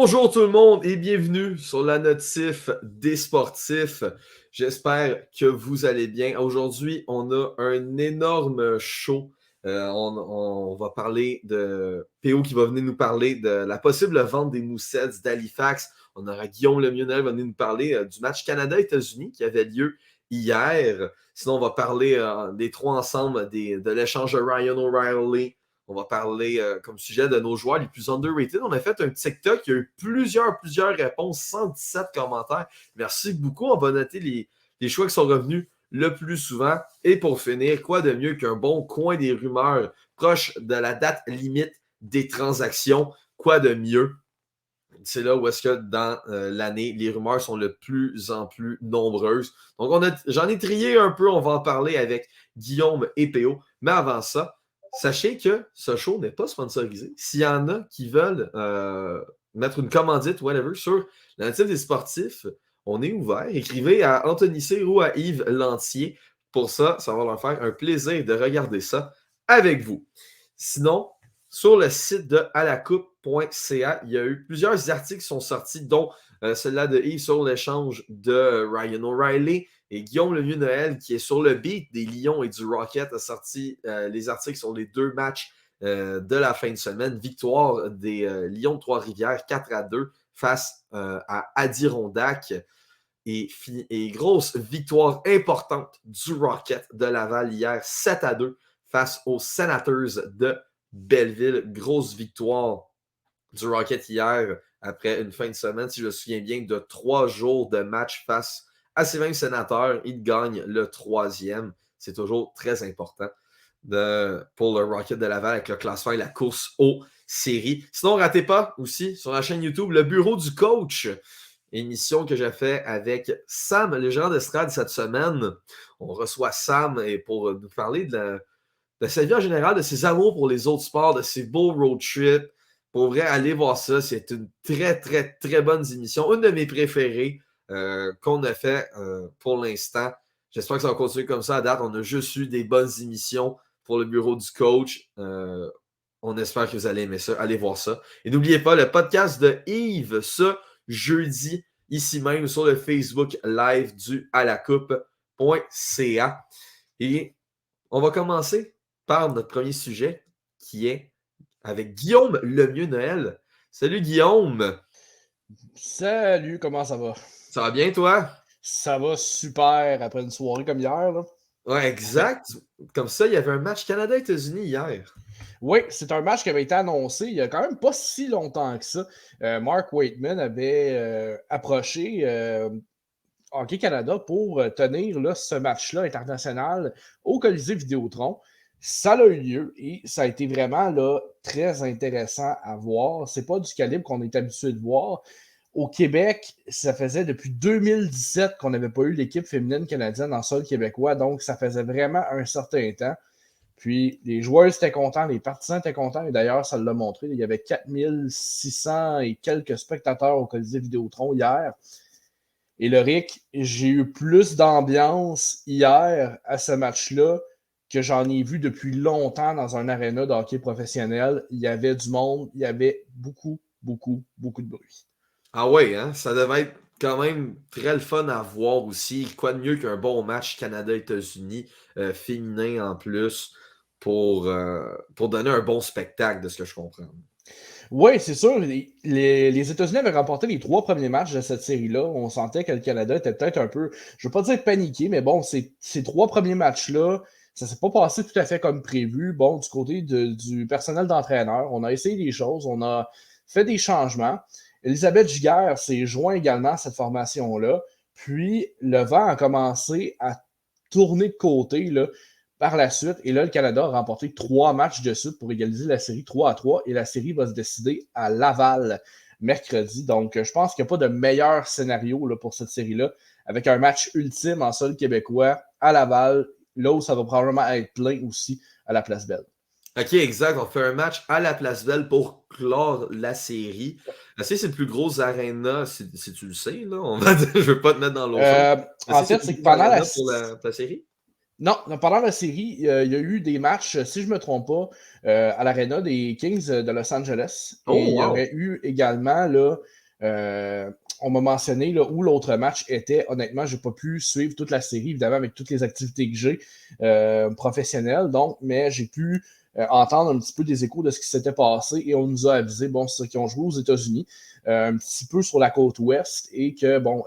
Bonjour tout le monde et bienvenue sur la notif des sportifs. J'espère que vous allez bien. Aujourd'hui, on a un énorme show. On va parler de PO qui va venir nous parler de la possible vente des Moussets d'Halifax. On aura Guillaume Lemieux-Noël qui va venir nous parler du match Canada-États-Unis qui avait lieu hier. Sinon, on va parler des trois ensemble de l'échange de Ryan O'Reilly. On va parler comme sujet de nos joueurs les plus underrated. On a fait un TikTok, il y a eu plusieurs réponses, 117 commentaires. Merci beaucoup. On va noter les choix qui sont revenus le plus souvent. Et pour finir, quoi de mieux qu'un bon coin des rumeurs proche de la date limite des transactions? Quoi de mieux? C'est là où est-ce que dans l'année, les rumeurs sont de plus en plus nombreuses. Donc, j'en ai trié un peu. On va en parler avec Guillaume et PO. Mais avant ça, sachez que ce show n'est pas sponsorisé. S'il y en a qui veulent mettre une commandite, whatever, sur la notif des sportifs, on est ouvert. Écrivez à Anthony Cyr ou à Yves Lantier. Pour ça, ça va leur faire un plaisir de regarder ça avec vous. Sinon, sur le site de alacoupe.ca, il y a eu plusieurs articles qui sont sortis, dont celui-là de Yves sur l'échange de Ryan O'Reilly et Guillaume Lemieux-Noël, qui est sur le beat des Lions et du Rocket, a sorti les articles sur les deux matchs de la fin de semaine. Victoire des Lions de Trois-Rivières 4-2 face à Adirondack. Et grosse victoire importante du Rocket de Laval hier, 7-2 face aux Senators de Belleville. Grosse victoire du Rocket hier après une fin de semaine, si je me souviens bien, de 3 jours de match face à ces mêmes Sénateurs. Ils gagnent le 3e. C'est toujours très important pour le Rocket de Laval avec le classement et la course aux séries. Sinon, ratez pas aussi sur la chaîne YouTube le bureau du coach. Émission que j'ai fait avec Sam, le gérant d'estrade cette semaine. On reçoit Sam pour nous parler de sa vie en général, de ses amours pour les autres sports, de ses beaux road trips. Pour vrai, allez voir ça. C'est une très bonne émission. Une de mes préférées qu'on a fait pour l'instant. J'espère que ça va continuer comme ça à date. On a juste eu des bonnes émissions pour le bureau du coach. On espère que vous allez aimer ça. Allez voir ça. Et n'oubliez pas le podcast de Yves, ce jeudi, ici même sur le Facebook Live du alacoupe.ca. Et on va commencer par notre premier sujet qui est avec Guillaume Lemieux-Noël. Salut Guillaume! Salut, comment ça va? Ça va bien toi? Ça va super après une soirée comme hier, là. Ouais, exact. Comme ça, il y avait un match Canada-États-Unis hier. Oui, c'est un match qui avait été annoncé il y a quand même pas si longtemps que ça. Mark Waitman avait approché Hockey Canada pour tenir là, ce match-là international au Colisée Vidéotron. Ça a eu lieu et ça a été vraiment là, très intéressant à voir. C'est pas du calibre qu'on est habitué de voir. Au Québec, ça faisait depuis 2017 qu'on n'avait pas eu l'équipe féminine canadienne en sol québécois, donc ça faisait vraiment un certain temps. Puis les joueurs étaient contents, les partisans étaient contents, et d'ailleurs, ça l'a montré. Il y avait 4600 et quelques spectateurs au Colisée Vidéotron hier. Et le Rick, j'ai eu plus d'ambiance hier à ce match-là que j'en ai vu depuis longtemps dans un aréna de hockey professionnel. Il y avait du monde, il y avait beaucoup de bruit. Ah ouais, hein? Ça devait être quand même très le fun à voir aussi. Quoi de mieux qu'un bon match Canada-États-Unis féminin en plus pour donner un bon spectacle de ce que je comprends. Oui, c'est sûr. Les États-Unis avaient remporté les 3 premiers matchs de cette série-là. On sentait que le Canada était peut-être un peu, je ne veux pas dire paniqué, mais bon, ces 3 premiers matchs-là, ça ne s'est pas passé tout à fait comme prévu. Bon, du côté du personnel d'entraîneur, on a essayé des choses, on a fait des changements. Elisabeth Giguère s'est joint également à cette formation-là. Puis, le vent a commencé à tourner de côté, là, par la suite. Et là, le Canada a remporté 3 matchs de suite pour égaliser la série 3-3. Et la série va se décider à Laval mercredi. Donc, je pense qu'il n'y a pas de meilleur scénario là, pour cette série-là, avec un match ultime en sol québécois à Laval, là où ça va probablement être plein aussi à la Place Belle. OK, exact. On fait un match à la Place Belle pour clore la série. C'est le plus gros aréna, si tu le sais, là. Je veux pas te mettre dans l'eau chaude. En fait, c'est que pendant la... pour la série? Non, pendant la série, il y a eu des matchs, si je ne me trompe pas, à l'Arena des Kings de Los Angeles. Et Oh, il y wow! aurait eu également, là, on m'a mentionné là, où l'autre match était. Honnêtement, je n'ai pas pu suivre toute la série, évidemment, avec toutes les activités que j'ai professionnelles. Donc, mais j'ai pu entendre un petit peu des échos de ce qui s'était passé et on nous a avisé, bon, ceux qui ont joué aux États-Unis, un petit peu sur la côte ouest et que, bon,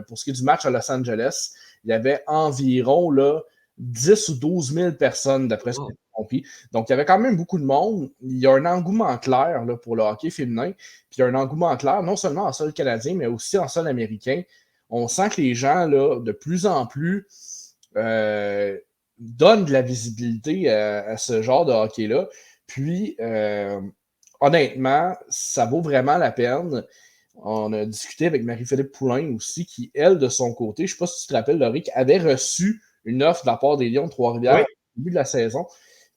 pour ce qui est du match à Los Angeles, il y avait environ là, 10 ou 12 000 personnes, d'après ce que Wow. j'ai compris. Donc, il y avait quand même beaucoup de monde. Il y a un engouement clair là, pour le hockey féminin. Puis, il y a un engouement clair, non seulement en sol canadien, mais aussi en sol américain. On sent que les gens, là, de plus en plus, donnent de la visibilité à ce genre de hockey-là. Puis, honnêtement, ça vaut vraiment la peine. On a discuté avec Marie-Philippe Poulain aussi, qui, elle, de son côté, je ne sais pas si tu te rappelles, Laurie, avait reçu une offre de la part des Lions de Trois-Rivières Oui. au début de la saison.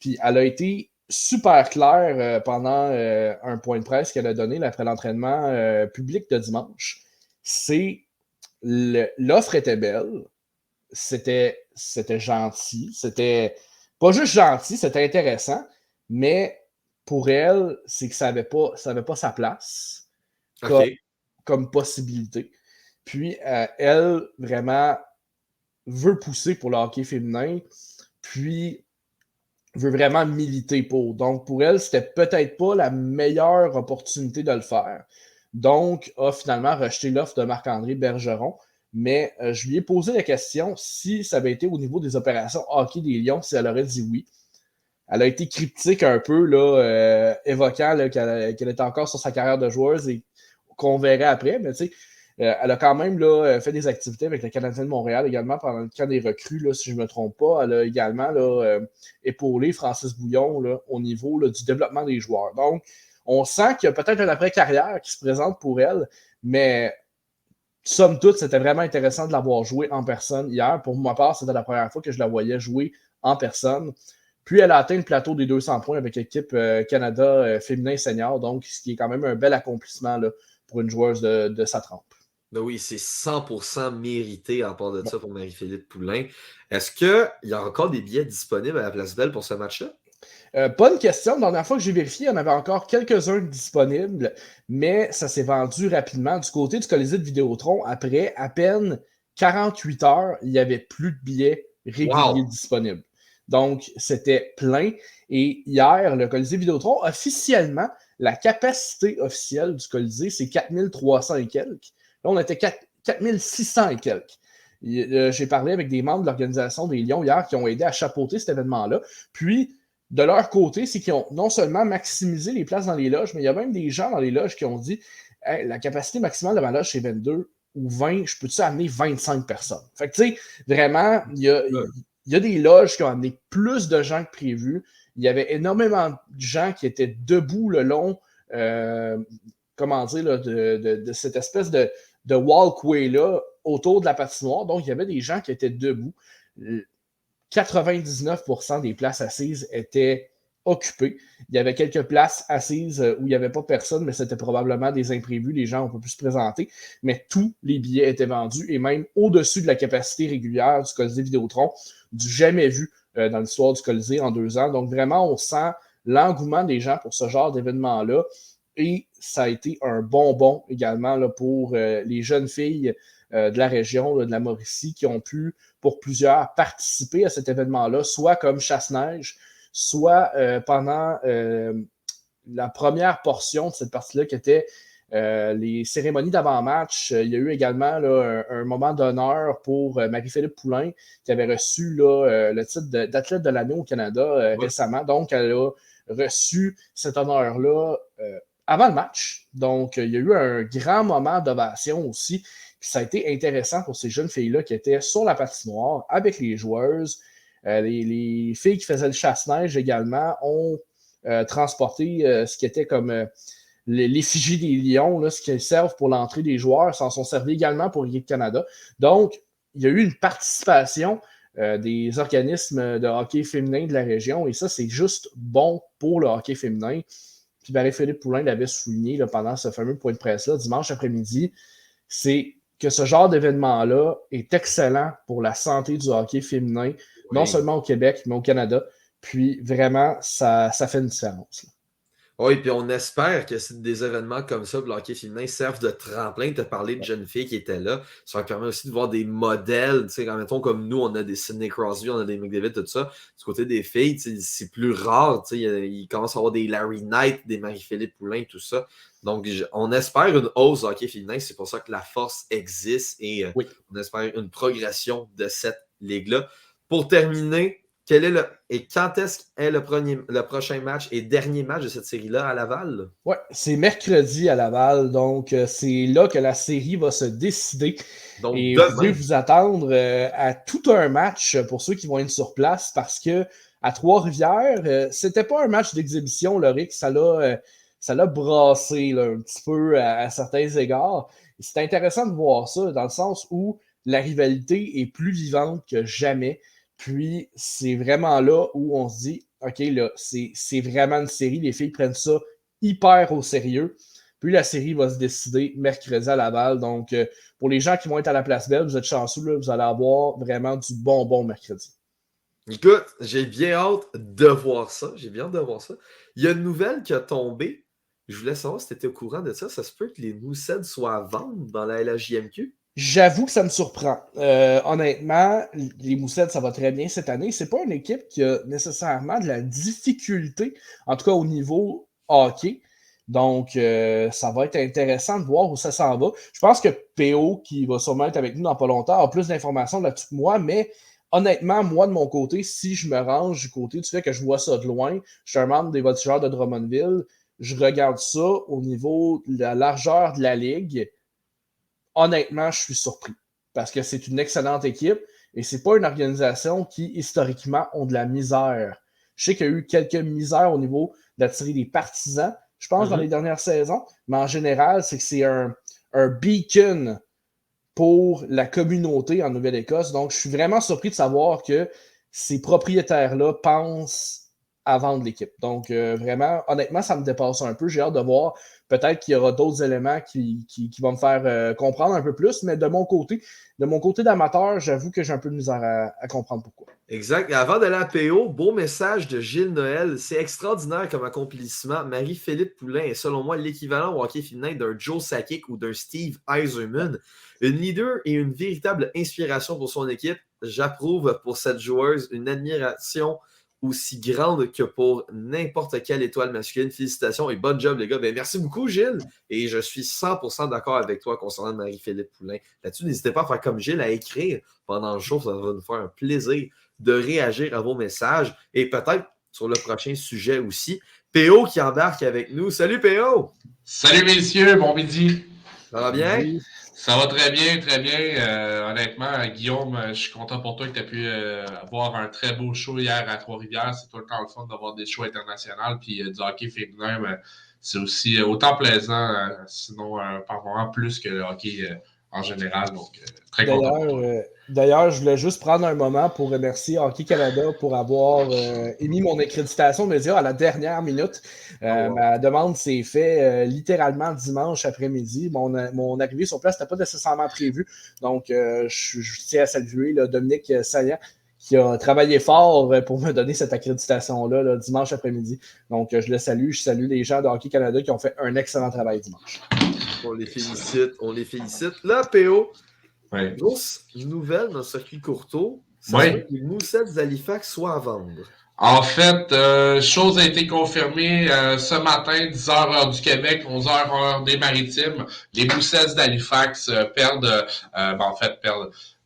Puis elle a été super claire pendant un point de presse qu'elle a donné après l'entraînement public de dimanche. L'offre était belle, c'était gentil, c'était pas juste gentil, c'était intéressant, mais pour elle, c'est que ça avait pas sa place comme, OK. comme possibilité. Puis elle, vraiment, veut pousser pour le hockey féminin, puis veut vraiment militer pour. Donc, pour elle, c'était peut-être pas la meilleure opportunité de le faire. Donc, a finalement rejeté l'offre de Marc-André Bergeron. Mais je lui ai posé la question si ça avait été au niveau des opérations hockey des Lions, si elle aurait dit oui. Elle a été cryptique un peu, là, évoquant là, qu'elle était encore sur sa carrière de joueuse et qu'on verrait après. Mais tu sais, elle a quand même là, fait des activités avec le Canadien de Montréal également pendant le camp des recrues, là, si je ne me trompe pas. Elle a également là, épaulé Francis Bouillon là, au niveau là, du développement des joueurs. Donc, on sent qu'il y a peut-être une après-carrière qui se présente pour elle, mais somme toute, c'était vraiment intéressant de l'avoir joué en personne hier. Pour ma part, c'était la première fois que je la voyais jouer en personne. Puis elle a atteint le plateau des 200 points avec l'équipe Canada féminin senior, donc ce qui est quand même un bel accomplissement là, pour une joueuse de sa trempe. Ben oui, c'est 100% mérité en part de Bon. ça pour Marie-Philippe Poulain. Est-ce qu'il y a encore des billets disponibles à la Place Belle pour ce match-là? Bonne question. La dernière fois que j'ai vérifié, il y en avait encore quelques-uns disponibles, mais ça s'est vendu rapidement. Du côté du Colisée de Vidéotron, après à peine 48 heures, il n'y avait plus de billets réguliers Wow! disponibles. Donc, c'était plein. Et hier, le Colisée Vidéotron, officiellement, la capacité officielle du Colisée, c'est 4300 et quelques. Là, on était 4600 et quelques. J'ai parlé avec des membres de l'organisation des Lions hier qui ont aidé à chapeauter cet événement-là. Puis, de leur côté, c'est qu'ils ont non seulement maximisé les places dans les loges, mais il y a même des gens dans les loges qui ont dit hey, la capacité maximale de ma loge, c'est 22 ou 20, je peux-tu amener 25 personnes? Fait que, tu sais, vraiment, il y a des loges qui ont amené plus de gens que prévu. Il y avait énormément de gens qui étaient debout le long, comment dire, là, de cette espèce de walkway-là autour de la patinoire. Donc, il y avait des gens qui étaient debout. 99% des places assises étaient occupées. Il y avait quelques places assises où il n'y avait pas personne, mais c'était probablement des imprévus. Les gens ont pas pu se présenter. Mais tous les billets étaient vendus et même au-dessus de la capacité régulière du Colisée Vidéotron, du jamais vu dans l'histoire du Colisée en 2 ans. Donc vraiment, on sent l'engouement des gens pour ce genre d'événement-là. Et ça a été un bonbon également là, pour les jeunes filles de la région, là, de la Mauricie, qui ont pu, pour plusieurs, participer à cet événement-là, soit comme chasse-neige, soit pendant la première portion de cette partie-là qui était les cérémonies d'avant-match. Il y a eu également là, un moment d'honneur pour Marie-Philippe Poulain, qui avait reçu là, le titre d'athlète de l'année au Canada Ouais. récemment. Donc, elle a reçu cet honneur-là avant le match. Donc, il y a eu un grand moment d'ovation aussi. Puis ça a été intéressant pour ces jeunes filles-là qui étaient sur la patinoire avec les joueuses. Les filles qui faisaient le chasse-neige également ont transporté ce qui était comme l'effigie des lions, là, ce qui servent pour l'entrée des joueurs, s'en sont servis également pour l'équipe Canada. Donc, il y a eu une participation des organismes de hockey féminin de la région et ça, c'est juste bon pour le hockey féminin. Puis Marie-Philippe Poulain l'avait souligné là, pendant ce fameux point de presse-là, dimanche après-midi, c'est que ce genre d'événement-là est excellent pour la santé du hockey féminin non seulement au Québec, mais au Canada. Puis vraiment, ça fait une différence. Là. Oui, puis on espère que des événements comme ça, le hockey féminin, servent de tremplin. Tu as parlé de jeunes filles qui étaient là. Ça permet aussi de voir des modèles. Tu sais, mettons, comme nous, on a des Sidney Crosby, on a des McDavid, tout ça. Du côté des filles, c'est plus rare. Tu sais, il commence à avoir des Larry Knight, des Marie-Philippe Poulin, tout ça. Donc, on espère une hausse hockey féminin. C'est pour ça que la force existe et on espère une progression de cette ligue-là. Pour terminer, et quand est-ce est le prochain match et dernier match de cette série-là à Laval? Oui, c'est mercredi à Laval, donc c'est là que la série va se décider. Donc, et demain. vous pouvez vous attendre à tout un match pour ceux qui vont être sur place parce que à Trois-Rivières, c'était pas un match d'exhibition, Loric, ça l'a brassé là, un petit peu à certains égards. C'est intéressant de voir ça dans le sens où la rivalité est plus vivante que jamais. Puis, c'est vraiment là où on se dit, OK, là, c'est vraiment une série. Les filles prennent ça hyper au sérieux. Puis, la série va se décider mercredi à Laval. Donc, pour les gens qui vont être à la Place Belle, vous êtes chanceux, là, vous allez avoir vraiment du bonbon mercredi. Écoute, j'ai bien hâte de voir ça. J'ai bien hâte de voir ça. Il y a une nouvelle qui a tombé. Je voulais savoir si tu étais au courant de ça. Ça se peut que les Moussets soient à vendre dans la LHJMQ? J'avoue que ça me surprend. Honnêtement, les Moussettes, ça va très bien cette année. C'est pas une équipe qui a nécessairement de la difficulté, en tout cas au niveau hockey. Donc, ça va être intéressant de voir où ça s'en va. Je pense que PO, qui va sûrement être avec nous dans pas longtemps, a plus d'informations là-dessus que moi, mais honnêtement, moi, de mon côté, si je me range du côté du fait que je vois ça de loin, je suis un membre des voltigeurs de Drummondville, je regarde ça au niveau de la largeur de la ligue. Honnêtement, je suis surpris parce que c'est une excellente équipe et c'est pas une organisation qui, historiquement, ont de la misère. Je sais qu'il y a eu quelques misères au niveau d'attirer des partisans, je pense, dans les dernières saisons, mais en général, c'est que c'est un beacon pour la communauté en Nouvelle-Écosse. Donc, je suis vraiment surpris de savoir que ces propriétaires-là pensent à vendre l'équipe. Donc, vraiment, honnêtement, ça me dépasse un peu. J'ai hâte de voir. Peut-être qu'il y aura d'autres éléments qui vont me faire comprendre un peu plus, mais de mon côté d'amateur, j'avoue que j'ai un peu de misère à comprendre pourquoi. Exact. Et avant d'aller à PO, beau message de Gilles Noël. C'est extraordinaire comme accomplissement. Marie-Philippe Poulin est selon moi l'équivalent au hockey féminin d'un Joe Sakic ou d'un Steve Yzerman. Une leader et une véritable inspiration pour son équipe. J'approuve pour cette joueuse une admiration aussi grande que pour n'importe quelle étoile masculine. Félicitations et bon job, les gars. Ben, merci beaucoup, Gilles. Et je suis 100% d'accord avec toi concernant Marie-Philippe Poulin. Là-dessus, n'hésitez pas à faire comme Gilles, à écrire pendant le show. Ça va nous faire un plaisir de réagir à vos messages et peut-être sur le prochain sujet aussi. PO qui embarque avec nous. Salut PO! Salut messieurs, bon midi. Ça va bien? Oui. Ça va très bien, très bien. Honnêtement, Guillaume, je suis content pour toi que tu aies pu avoir un très beau show hier à Trois-Rivières. C'est tout le temps le fun d'avoir des shows internationaux. Puis du hockey féminin, c'est aussi autant plaisant, sinon par moment plus que le hockey en général. Donc, très content pour toi. D'ailleurs, je voulais juste prendre un moment pour remercier Hockey Canada pour avoir émis mon accréditation média à la dernière minute. Ma demande s'est faite littéralement dimanche après-midi. Mon arrivée sur place n'était pas nécessairement prévue. Donc, je tiens à saluer là, Dominique Saillant qui a travaillé fort pour me donner cette accréditation-là là, dimanche après-midi. Donc, je le salue. Je salue les gens de Hockey Canada qui ont fait un excellent travail dimanche. On les félicite, on les félicite. Là, PO, ouais. Grosse nouvelle dans le circuit courto, c'est que les Moussets d'Halifax soient à vendre. En fait, chose a été confirmée ce matin, 10h heure du Québec, 11h heure des Maritimes. Les Moussets d'Halifax perdent,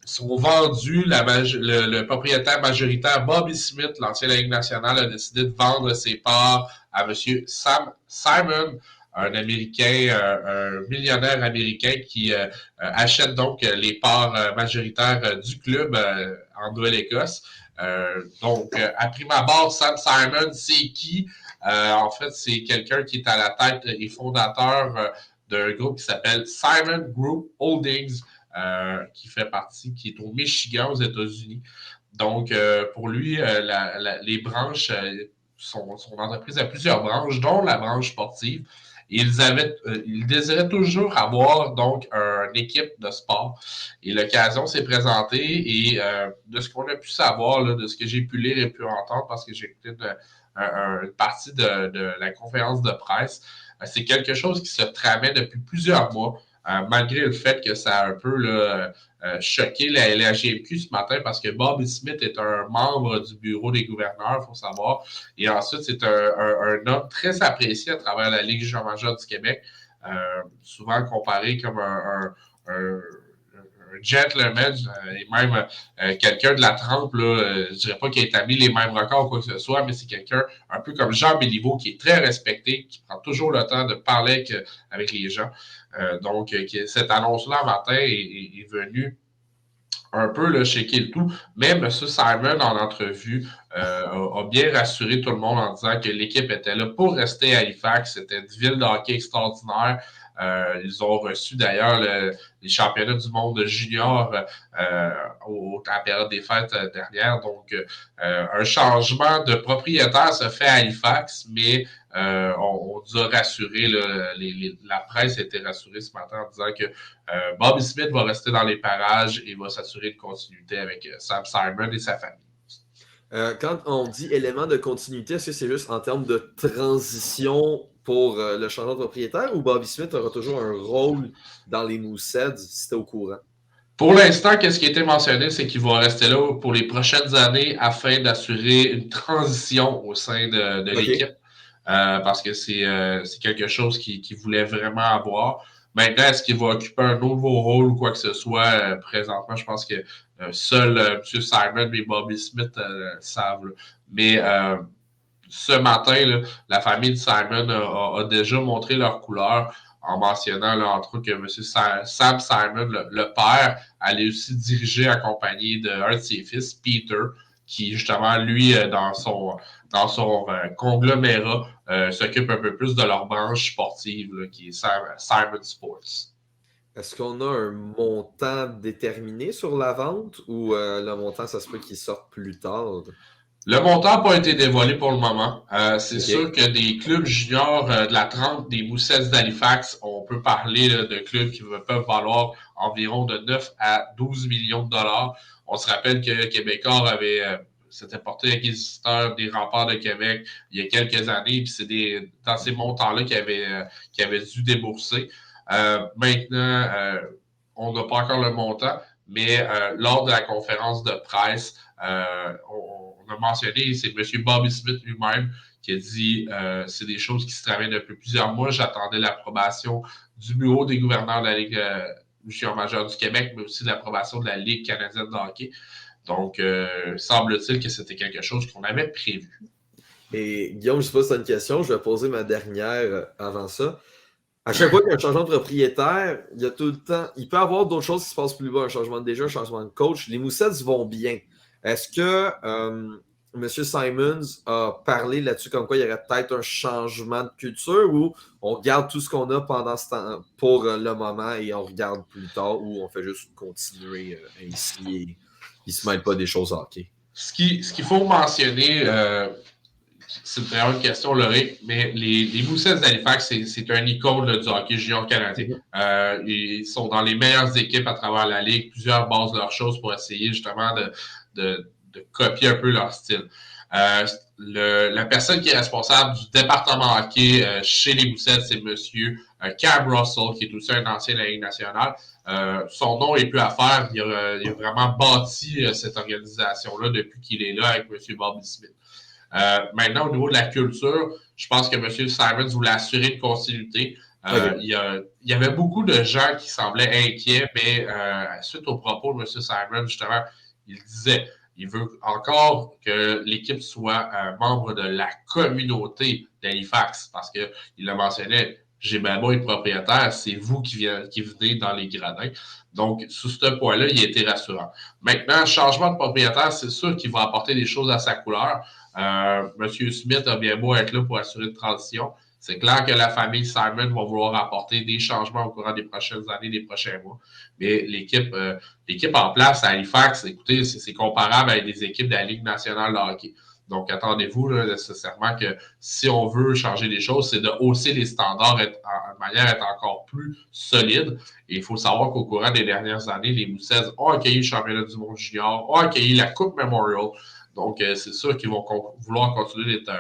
sont vendus. Le propriétaire majoritaire, Bobby Smith, l'ancien Ligue nationale, a décidé de vendre ses parts à M. Sam Simon, un Américain, un millionnaire américain qui achète donc les parts majoritaires du club en Nouvelle-Écosse. Donc, à prime abord, Sam Simon, c'est qui? En fait, c'est quelqu'un qui est à la tête et fondateur d'un groupe qui s'appelle Simon Group Holdings, qui est au Michigan, aux États-Unis. Donc, pour lui, les branches, son entreprise a plusieurs branches, dont la branche sportive. Ils désiraient toujours avoir donc une équipe de sport. Et l'occasion s'est présentée et de ce qu'on a pu savoir, là, de ce que j'ai pu lire et pu entendre, parce que j'ai écouté une partie de la conférence de presse, c'est quelque chose qui se tramait depuis plusieurs mois, malgré le fait que ça a un peu là, choqué la LHGMQ ce matin, parce que Bobby Smith est un membre du bureau des gouverneurs, il faut savoir. Et ensuite, c'est un homme très apprécié à travers la Ligue junior majeure du Québec, souvent comparé comme un gentleman et même quelqu'un de la trempe, là, je dirais pas qu'il a établi les mêmes records ou quoi que ce soit, mais c'est quelqu'un un peu comme Jean Béliveau qui est très respecté, qui prend toujours le temps de parler avec les gens. Donc, cette annonce-là matin est venue un peu là, shaker le tout, mais M. Simon, en entrevue, a bien rassuré tout le monde en disant que l'équipe était là pour rester à Halifax. C'était une ville de hockey extraordinaire. Ils ont reçu d'ailleurs les championnats du monde junior à la période des fêtes dernière. Donc, un changement de propriétaire se fait à Halifax, mais on nous a rassuré, là, la presse a été rassurée ce matin en disant que Bobby Smith va rester dans les parages et va s'assurer de continuité avec Sam Simon et sa famille. Quand on dit élément de continuité, est-ce que c'est juste en termes de transition pour le changement de propriétaire ou Bobby Smith aura toujours un rôle dans les Mooseheads si tu es au courant? Pour l'instant, qu'est-ce qui a été mentionné, c'est qu'il va rester là pour les prochaines années afin d'assurer une transition au sein de l'équipe. Parce que c'est quelque chose qu'il voulait vraiment avoir. Maintenant, est-ce qu'il va occuper un nouveau rôle ou quoi que ce soit? Présentement, je pense que seul M. Simon et Bobby Smith savent. Là. Mais ce matin, là, la famille de Simon a déjà montré leur couleur en mentionnant, là, entre autres, que M. Sam Simon, le père, allait aussi diriger accompagné d'un de ses fils, Peter, qui, justement, lui, dans son conglomérat, s'occupe un peu plus de leur branche sportive, là, qui est Simon Sports. Est-ce qu'on a un montant déterminé sur la vente ou le montant, ça se peut qu'il sorte plus tard? Le montant n'a pas été dévoilé pour le moment. C'est Ok. sûr que des clubs juniors de la trempe des Mooseheads d'Halifax, on peut parler là, de clubs qui peuvent valoir environ de 9 à 12 millions de dollars. On se rappelle que Québécois avait s'était porté acquisiteur des Remparts de Québec il y a quelques années, puis c'est dans ces montants-là qu'il avait dû débourser. Maintenant, on n'a pas encore le montant, mais lors de la conférence de presse, on a mentionné, c'est M. Bobby Smith lui-même qui a dit c'est des choses qui se travaillent depuis plusieurs mois. J'attendais l'approbation du bureau des gouverneurs de la Ligue junior majeure du Québec, mais aussi l'approbation de la Ligue canadienne de hockey. Donc, semble-t-il que c'était quelque chose qu'on avait prévu. Et Guillaume, je ne sais pas si tu as une question, je vais poser ma dernière avant ça. À chaque fois qu'il y a un changement de propriétaire, il y a tout le temps. Il peut y avoir d'autres choses qui se passent plus bas, un changement de DG, un changement de coach. Les Mooseheads vont bien. Est-ce que M. Simons a parlé là-dessus comme quoi il y aurait peut-être un changement de culture ou on garde tout ce qu'on a pendant ce temps pour le moment et on regarde plus tard ou on fait juste continuer ainsi et il ne se mêle pas des choses hockey? Ce qu'il faut mentionner, c'est une très bonne question, Laurie, mais les Mooseheads d'Halifax, c'est un icône là, du hockey junior canadien. Ils sont dans les meilleures équipes à travers la Ligue. Plusieurs basent leurs choses pour essayer justement de copier un peu leur style. La personne qui est responsable du département hockey chez les Mooseheads, c'est M. Cam Russell, qui est aussi un ancien de la Ligue nationale. Son nom est plus à faire. Il a vraiment bâti cette organisation-là depuis qu'il est là avec M. Bobby Smith. Maintenant, au niveau de la culture, je pense que M. Simons voulait assurer une continuité. Il y avait beaucoup de gens qui semblaient inquiets, mais suite aux propos de M. Simons, justement, il disait il veut encore que l'équipe soit membre de la communauté d'Halifax, parce qu'il le mentionnait, j'ai bien beau être propriétaire, c'est vous qui venez dans les gradins. Donc, sous ce point-là, il a été rassurant. Maintenant, changement de propriétaire, c'est sûr qu'il va apporter des choses à sa couleur. M. Smith a bien beau être là pour assurer une transition. C'est clair que la famille Simon va vouloir apporter des changements au courant des prochaines années, des prochains mois. Mais l'équipe en place à Halifax, écoutez, c'est comparable à des équipes de la Ligue nationale de hockey. Donc, attendez-vous là, nécessairement que si on veut changer les choses, c'est de hausser les standards de manière à être encore plus solide. Et il faut savoir qu'au courant des dernières années, les Moussets ont accueilli le championnat du monde junior, ont accueilli la Coupe Memorial. Donc, c'est sûr qu'ils vont vouloir continuer d'être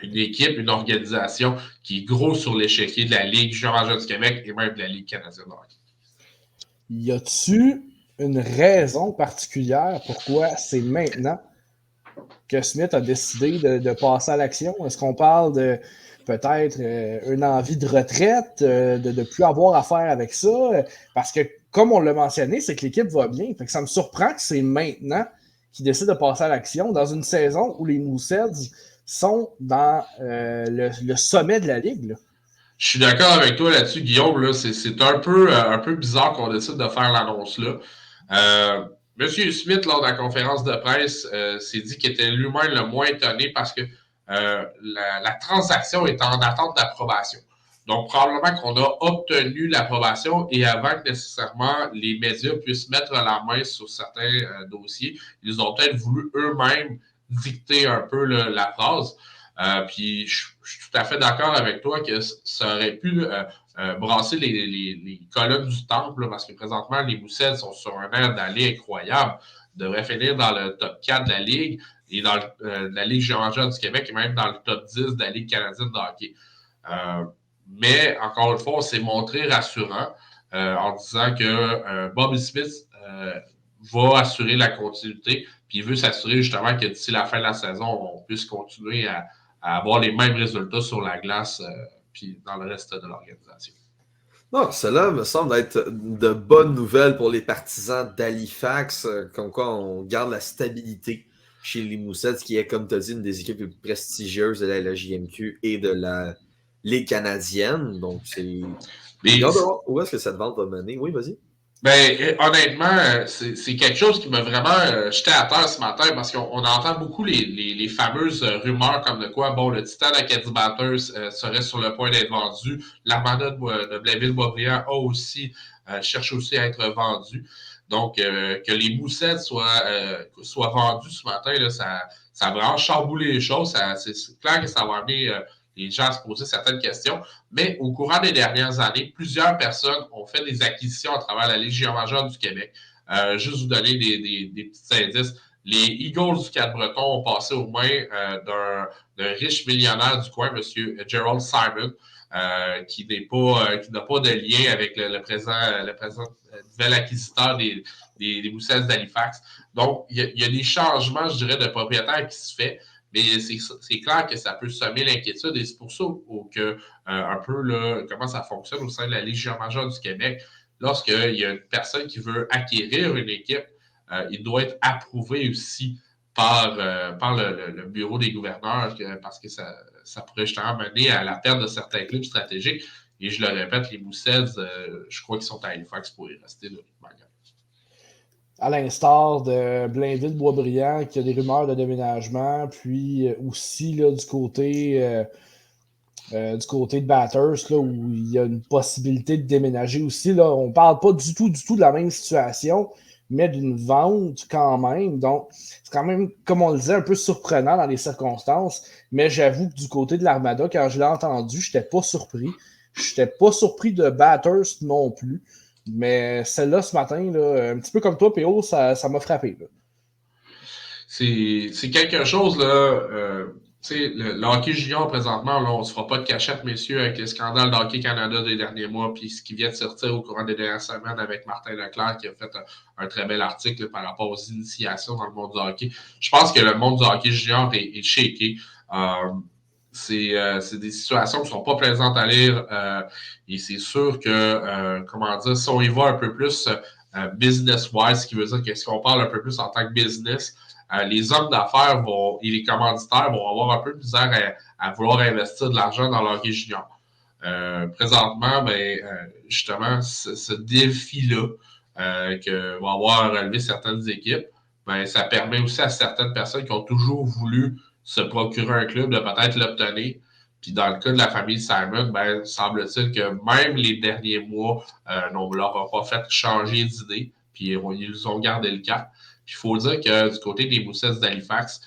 une équipe, une organisation qui est gros sur l'échiquier de la Ligue junior majeure du Québec et même de la Ligue canadienne de hockey. Y a-tu une raison particulière pourquoi c'est maintenant que Smith a décidé de passer à l'action? Est-ce qu'on parle de peut-être une envie de retraite, de ne plus avoir affaire avec ça? Parce que, comme on l'a mentionné, c'est que l'équipe va bien. Fait que ça me surprend que c'est maintenant qu'il décide de passer à l'action dans une saison où les Mooseheads sont dans le sommet de la Ligue. Là. Je suis d'accord avec toi là-dessus, Guillaume. Là, c'est un peu bizarre qu'on décide de faire l'annonce-là. Monsieur Smith, lors de la conférence de presse, s'est dit qu'il était lui-même le moins étonné parce que la transaction est en attente d'approbation. Donc, probablement qu'on a obtenu l'approbation et avant que nécessairement les médias puissent mettre la main sur certains dossiers, ils ont peut-être voulu eux-mêmes dicter un peu la phrase. Puis, je suis tout à fait d'accord avec toi que ça aurait pu brasser les colonnes du temple, là, parce que présentement, les Moussets sont sur un air d'aller incroyable. Ils devraient finir dans le top 4 de la Ligue et dans la Ligue junior majeure du Québec et même dans le top 10 de la Ligue canadienne de hockey. Mais, encore une fois, on s'est montré rassurant en disant que Bobby Smith va assurer la continuité puis il veut s'assurer justement que d'ici la fin de la saison, on puisse continuer à avoir les mêmes résultats sur la glace puis dans le reste de l'organisation. Non, cela me semble être de bonnes nouvelles pour les partisans d'Halifax, comme quoi on garde la stabilité chez les Moussets, qui est, comme tu as dit, une des équipes les plus prestigieuses de la LHJMQ et de la Ligue canadienne. Donc, c'est... Où est-ce que cette vente va mener? Oui, vas-y. Ben, honnêtement, c'est quelque chose qui m'a vraiment jeté à terre ce matin parce qu'on entend beaucoup les fameuses rumeurs comme de quoi, bon, le Titan d'Acadie Batters serait sur le point d'être vendu. L'Armada de Blainville-Boisbriand cherche aussi à être vendu. Donc, que les Moussettes soient vendus ce matin, là, ça a vraiment chamboulé les choses. C'est clair que ça va amener les gens à se poser certaines questions. Mais au courant des dernières années, plusieurs personnes ont fait des acquisitions à travers la Ligue junior majeure du Québec. Juste vous donner des petits indices. Les Eagles du Cap-Breton ont passé aux mains d'un riche millionnaire du coin, M. Gerald Simon, qui n'a pas de lien avec le présent nouvel acquisiteur des Moussets d'Halifax. Donc, il y a des changements, je dirais, de propriétaires qui se fait. Mais c'est clair que ça peut semer l'inquiétude et c'est pour ça que un peu là, comment ça fonctionne au sein de la Ligue junior majeure du Québec. Lorsqu'il y a une personne qui veut acquérir une équipe, il doit être approuvé aussi par le bureau des gouverneurs parce que ça pourrait justement mener à la perte de certains clubs stratégiques. Et je le répète, les Moussets, je crois qu'ils sont à Halifax pour y rester de toute manière. À l'instar de Blainville-Boisbriand, qui a des rumeurs de déménagement, puis aussi là, du côté de Bathurst, là, où il y a une possibilité de déménager aussi. Là. On ne parle pas du tout de la même situation, mais d'une vente quand même. Donc, c'est quand même, comme on le disait, un peu surprenant dans les circonstances. Mais j'avoue que du côté de l'Armada, quand je l'ai entendu, je n'étais pas surpris. Je n'étais pas surpris de Bathurst non plus. Mais celle-là, ce matin, là, un petit peu comme toi, PO, ça m'a frappé. Là. C'est quelque chose, là. Le hockey junior, présentement, là, on ne se fera pas de cachette, messieurs, avec les scandales d'Hockey Canada des derniers mois, puis ce qui vient de sortir au courant des dernières semaines avec Martin Leclerc, qui a fait un très bel article là, par rapport aux initiations dans le monde du hockey. Je pense que le monde du hockey junior est shaké. C'est des situations qui ne sont pas plaisantes à lire et c'est sûr que, comment dire, si on y va un peu plus business-wise, ce qui veut dire qu'est-ce qu'on parle un peu plus en tant que business, les hommes d'affaires et les commanditaires vont avoir un peu de misère à vouloir investir de l'argent dans leur hockey junior. Présentement, justement, ce défi-là que vont avoir relevé certaines équipes, ça permet aussi à certaines personnes qui ont toujours voulu se procurer un club de peut-être l'obtenir. Puis dans le cas de la famille Simon, semble-t-il que même les derniers mois, on ne leur a pas fait changer d'idée. Puis ils ont gardé le cap. Puis il faut dire que du côté des Moussets d'Halifax,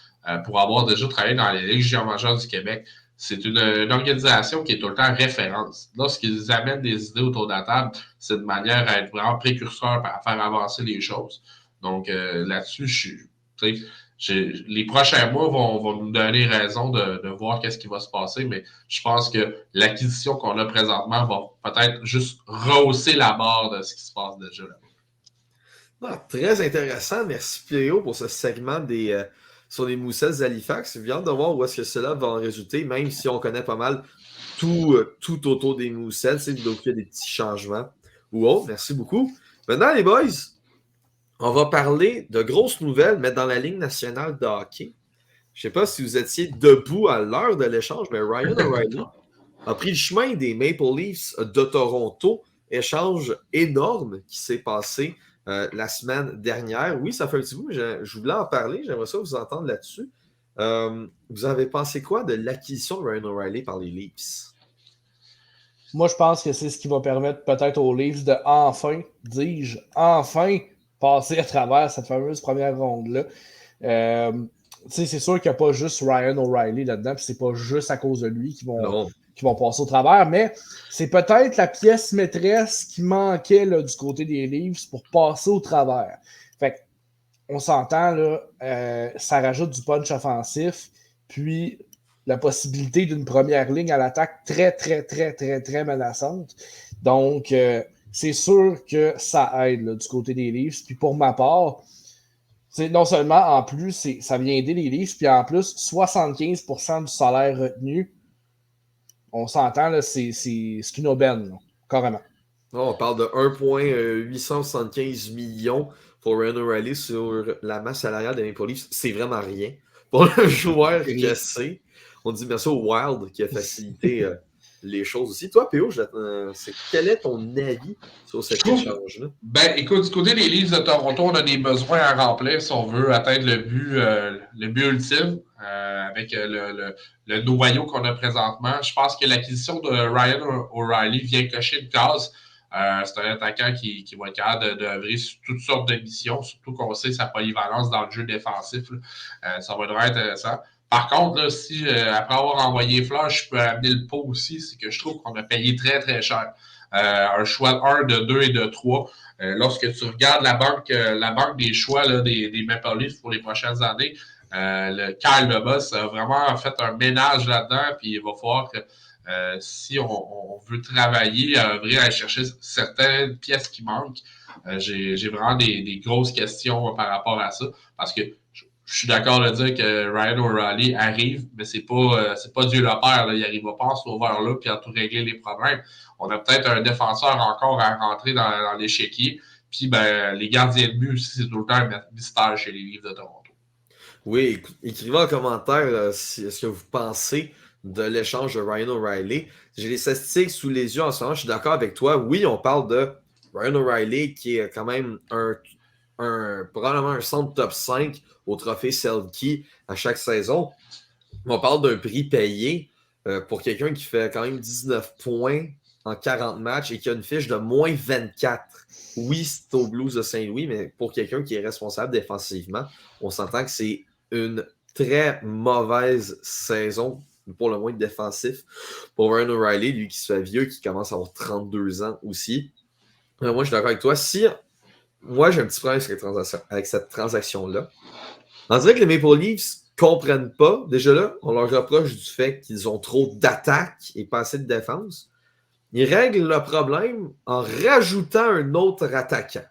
pour avoir déjà travaillé dans les Ligues juniors majeures du Québec. C'est une organisation qui est tout le temps référence. Lorsqu'ils amènent des idées autour de la table, c'est de manière à être vraiment précurseur à faire avancer les choses. Donc là-dessus, les prochains mois vont nous donner raison de voir qu'est-ce qui va se passer, mais je pense que l'acquisition qu'on a présentement va peut-être juste rehausser la barre de ce qui se passe déjà là. Très intéressant. Merci Pléo pour ce segment sur les Moussets d'Halifax. J'ai hâte de voir où est-ce que cela va en résulter, même si on connaît pas mal tout autour des Moussets. Donc, il y a des petits changements ou autres. Merci beaucoup. Maintenant, les boys, on va parler de grosses nouvelles, mais dans la Ligue nationale de hockey. Je ne sais pas si vous étiez debout à l'heure de l'échange, mais Ryan O'Reilly a pris le chemin des Maple Leafs de Toronto. Échange énorme qui s'est passé la semaine dernière. Oui, ça fait un petit bout, mais je voulais en parler. J'aimerais ça vous entendre là-dessus. Vous avez pensé quoi de l'acquisition de Ryan O'Reilly par les Leafs? Moi, je pense que c'est ce qui va permettre peut-être aux Leafs de enfin passer à travers cette fameuse première ronde-là. C'est sûr qu'il n'y a pas juste Ryan O'Reilly là-dedans, puis c'est pas juste à cause de lui qu'ils vont passer au travers, mais c'est peut-être la pièce maîtresse qui manquait là, du côté des Leafs pour passer au travers. Fait on s'entend, là, ça rajoute du punch offensif, puis la possibilité d'une première ligne à l'attaque très, très, très, très, très menaçante. Donc, c'est sûr que ça aide là, du côté des Leafs. Puis pour ma part, non seulement en plus, ça vient aider les Leafs, puis en plus, 75% du salaire retenu, on s'entend, là, c'est une aubaine, là, carrément. On parle de 1,875 millions pour Ryan O'Reilly sur la masse salariale des Maple Leafs. C'est vraiment rien. Pour le joueur que c'est, on dit merci au Wild qui a facilité les choses aussi. Toi, P.O., quel est ton avis sur cet échange-là? Ben, écoute, du côté des Leafs de Toronto, on a des besoins à remplir si on veut atteindre le but ultime avec le noyau qu'on a présentement. Je pense que l'acquisition de Ryan O'Reilly vient cocher une case. C'est un attaquant qui va être capable d'œuvrer sur toutes sortes de missions, surtout qu'on sait sa polyvalence dans le jeu défensif. Ça va être vraiment intéressant. Par contre, là, si après avoir envoyé Fleur, je peux amener le pot aussi, c'est que je trouve qu'on a payé très, très cher. Un choix de 1, de 2 et de 3. Lorsque tu regardes la banque des choix là, des Maple Leafs pour les prochaines années, le Kyle Dubas a vraiment fait un ménage là-dedans, puis il va falloir que si on veut travailler, aller chercher certaines pièces qui manquent, j'ai vraiment des grosses questions par rapport à ça, parce que je suis d'accord de dire que Ryan O'Reilly arrive, mais c'est pas Dieu le Père. Là. Il n'arrivera pas en sauveur-là puis à tout régler les problèmes. On a peut-être un défenseur encore à rentrer dans l'échiquier. Puis ben, les gardiens de but aussi, c'est tout le temps un mystère chez les Leafs de Toronto. Oui, écrivez en commentaire ce que vous pensez de l'échange de Ryan O'Reilly. J'ai les statistiques sous les yeux en ce moment. Je suis d'accord avec toi. Oui, on parle de Ryan O'Reilly qui est quand même probablement un centre top 5 au trophée Selke à chaque saison. On parle d'un prix payé pour quelqu'un qui fait quand même 19 points en 40 matchs et qui a une fiche de moins 24. Oui, c'est au Blues de Saint-Louis, mais pour quelqu'un qui est responsable défensivement, on s'entend que c'est une très mauvaise saison, pour le moins défensif, pour Ryan O'Reilly, lui qui se fait vieux, qui commence à avoir 32 ans aussi. Moi, je suis d'accord avec toi. Moi, j'ai un petit problème avec cette transaction-là. On dirait que les Maple Leafs comprennent pas. Déjà là, on leur reproche du fait qu'ils ont trop d'attaques et pas assez de défense. Ils règlent le problème en rajoutant un autre attaquant.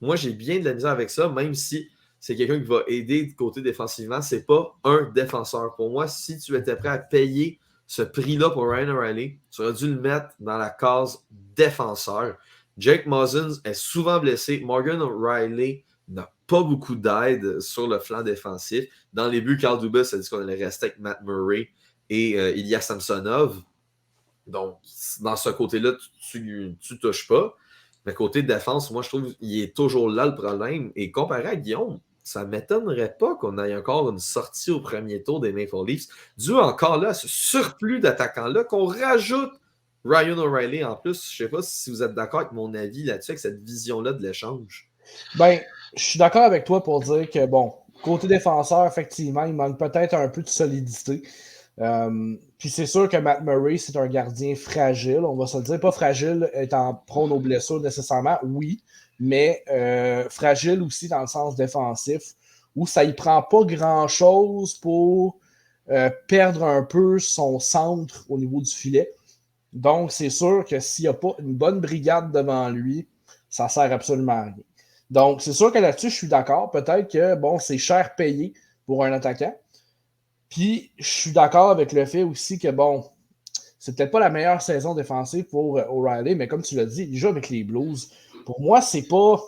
Moi, j'ai bien de la misère avec ça, même si c'est quelqu'un qui va aider du côté défensivement. C'est pas un défenseur. Pour moi, si tu étais prêt à payer ce prix-là pour Ryan O'Reilly, tu aurais dû le mettre dans la case défenseur. Jake Muzzin est souvent blessé. Morgan O'Reilly n'a pas beaucoup d'aide sur le flanc défensif. Dans les buts, Carl Dubas a dit qu'on allait rester avec Matt Murray et Ilya Samsonov. Donc, dans ce côté-là, tu touches pas. Mais côté défense, moi, je trouve qu'il est toujours là le problème. Et comparé à Guillaume, ça ne m'étonnerait pas qu'on ait encore une sortie au premier tour des Maple Leafs, dû encore là à ce surplus d'attaquants-là, qu'on rajoute Ryan O'Reilly en plus. Je ne sais pas si vous êtes d'accord avec mon avis là-dessus, avec cette vision-là de l'échange. Ben, je suis d'accord avec toi pour dire que, bon, Côté défenseur, effectivement, il manque peut-être un peu de solidité. Puis c'est sûr que Matt Murray, c'est un gardien fragile, on va se le dire. Pas fragile étant prône aux blessures nécessairement, oui, mais fragile aussi dans le sens défensif, où ça y prend pas grand-chose pour perdre un peu son centre au niveau du filet. Donc, c'est sûr que s'il n'y a pas une bonne brigade devant lui, ça ne sert absolument à rien. Donc, c'est sûr que là-dessus, je suis d'accord. Peut-être que, bon, c'est cher payé pour un attaquant. Puis, je suis d'accord avec le fait aussi que, bon, c'est peut-être pas la meilleure saison défensive pour O'Reilly, mais comme tu l'as dit, il joue avec les Blues. Pour moi, c'est pas...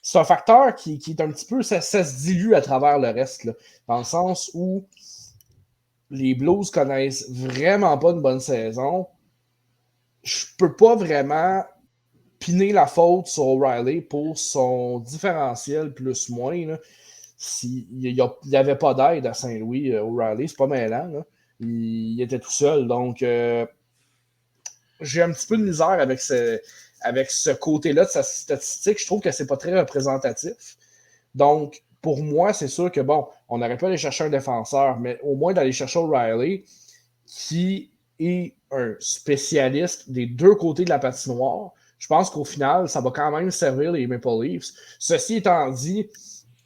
C'est un facteur qui est un petit peu... Ça se dilue à travers le reste, là, dans le sens où les Blues connaissent vraiment pas une bonne saison. Je peux pas vraiment piner la faute sur O'Reilly pour son différentiel plus-moins. Là. Il n'y avait pas d'aide à Saint-Louis, O'Reilly, c'est pas mêlant. Là. Il était tout seul. Donc, j'ai un petit peu de misère avec ce côté-là de sa statistique. Je trouve que c'est pas très représentatif. Donc, pour moi, c'est sûr que, bon, on n'aurait pas aller chercher un défenseur, mais au moins d'aller chercher O'Reilly, qui est un spécialiste des deux côtés de la patinoire. Je pense qu'au final, ça va quand même servir les Maple Leafs. Ceci étant dit,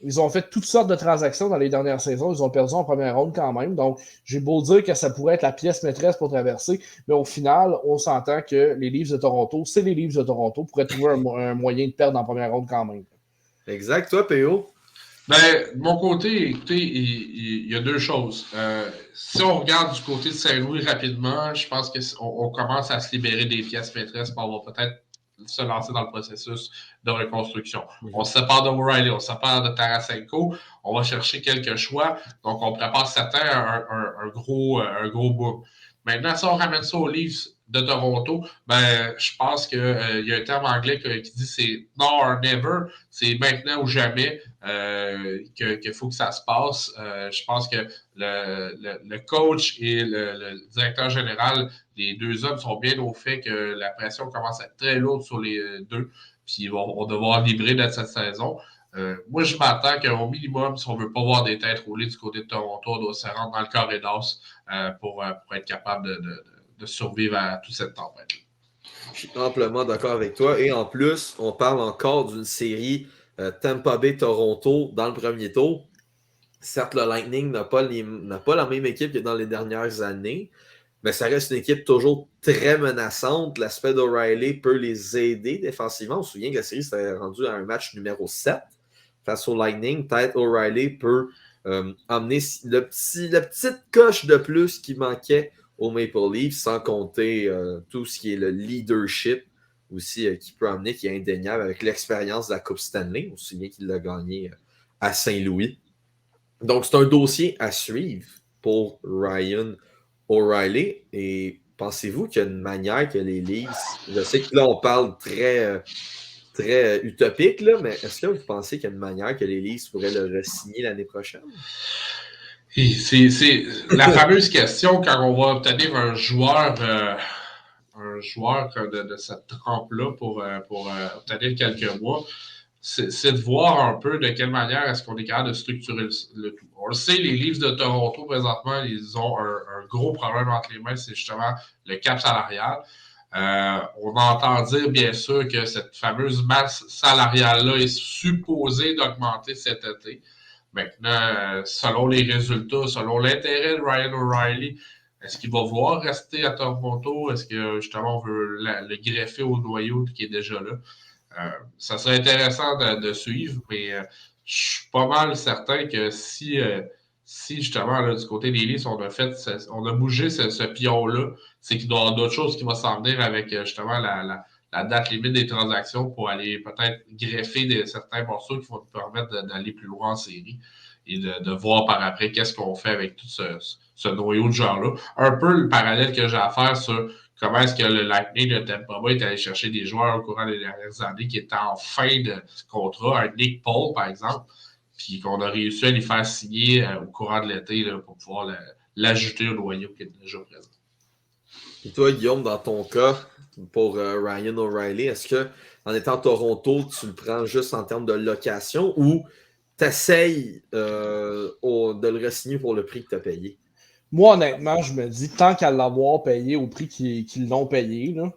ils ont fait toutes sortes de transactions dans les dernières saisons. Ils ont perdu en première ronde quand même. Donc, j'ai beau dire que ça pourrait être la pièce maîtresse pour traverser, mais au final, on s'entend que les Leafs de Toronto, c'est les Leafs de Toronto, pourraient trouver un moyen de perdre en première ronde quand même. Exact. Toi, P.O.? Ben, de mon côté, écoutez, il y a deux choses. Si on regarde du côté de Saint-Louis rapidement, je pense qu'on commence à se libérer des pièces maîtresses pour avoir peut-être se lancer dans le processus de reconstruction. On se sépare de O'Reilly, on se sépare de Tarasenko, on va chercher quelques choix, donc on prépare certains un gros boom. Maintenant, si on ramène ça aux Leafs de Toronto, ben, je pense qu'il y a un terme anglais qui dit c'est now or never, c'est maintenant ou jamais qu'il faut que ça se passe. Je pense que le coach et le directeur général, les deux hommes sont bien au fait que la pression commence à être très lourde sur les deux, puis ils vont devoir vibrer de cette saison. Moi, je m'attends qu'au minimum, si on ne veut pas voir des têtes roulées du côté de Toronto, on doit se rendre dans le carré d'as pour être capable de survivre à toute cette tempête. Je suis amplement d'accord avec toi. Et en plus, on parle encore d'une série Tampa Bay-Toronto dans le premier tour. Certes, le Lightning n'a pas la même équipe que dans les dernières années, mais ça reste une équipe toujours très menaçante. L'aspect d'O'Reilly peut les aider défensivement. On se souvient que la série s'était rendue à un match numéro 7 face au Lightning. Peut-être O'Reilly peut amener la petite coche de plus qui manquait au Maple Leafs, sans compter tout ce qui est le leadership aussi qui peut amener, qui est indéniable avec l'expérience de la Coupe Stanley. On se souvient qu'il l'a gagné à Saint-Louis. Donc, c'est un dossier à suivre pour Ryan O'Reilly. Et pensez-vous qu'il y a une manière que les Leafs, je sais que là, on parle très, très utopique, là, mais est-ce que vous pensez qu'il y a une manière que les Leafs pourraient le re-signer l'année prochaine? C'est la fameuse question quand on va obtenir un joueur de cette trempe-là pour obtenir quelques mois. C'est de voir un peu de quelle manière est-ce qu'on est capable de structurer le tout. On le sait, les Leafs de Toronto, présentement, ils ont un gros problème entre les mains, c'est justement le cap salarial. On entend dire, bien sûr, que cette fameuse masse salariale-là est supposée d'augmenter cet été. Maintenant, selon les résultats, selon l'intérêt de Ryan O'Reilly, est-ce qu'il va vouloir rester à Toronto? Est-ce que, justement, on veut le greffer au noyau qui est déjà là? Ça serait intéressant de suivre, mais je suis pas mal certain que si justement, là, du côté des Leafs, on a bougé ce pion-là, c'est qu'il doit y avoir d'autres choses qui vont s'en venir avec justement la date limite des transactions pour aller peut-être greffer certains morceaux qui vont nous permettre d'aller plus loin en série et de voir par après qu'est-ce qu'on fait avec tout ce noyau de genre-là. Un peu le parallèle que j'ai à faire sur comment est-ce que le Lightning de Tampa Bay est allé chercher des joueurs au courant des dernières années qui étaient en fin de contrat, un Nick Paul, par exemple, puis qu'on a réussi à les faire signer au courant de l'été là, pour pouvoir l'ajouter au noyau qui est déjà présent. Et toi, Guillaume, dans ton cas, pour Ryan O'Reilly, est-ce que en étant à Toronto, tu le prends juste en termes de location ou t'essayes de le re-signer pour le prix que tu as payé? Moi, honnêtement, je me dis, tant qu'à l'avoir payé au prix qu'ils l'ont payé, là,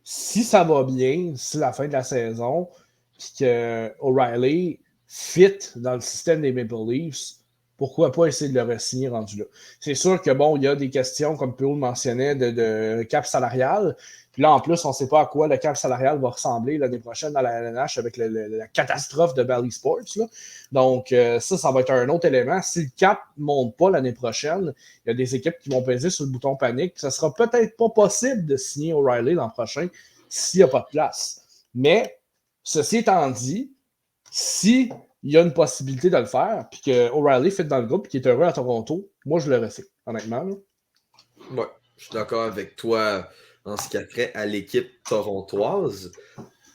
si ça va bien, d'ici la fin de la saison, puis que O'Reilly fit dans le système des Maple Leafs, pourquoi pas essayer de le re-signer rendu là? C'est sûr que, bon, il y a des questions, comme Paul mentionnait, de cap salarial. Puis là, en plus, on ne sait pas à quoi le cap salarial va ressembler l'année prochaine dans la LNH avec la catastrophe de Bally Sports. Là. Donc, ça va être un autre élément. Si le cap ne monte pas l'année prochaine, il y a des équipes qui vont peser sur le bouton panique. Ça ne sera peut-être pas possible de signer O'Reilly l'an prochain s'il n'y a pas de place. Mais, ceci étant dit, si il y a une possibilité de le faire, puis que O'Reilly fit dans le groupe, et qu'il est heureux à Toronto, moi, je le refais, honnêtement. Là. Ouais, je suis d'accord avec toi en ce qui a trait à l'équipe torontoise.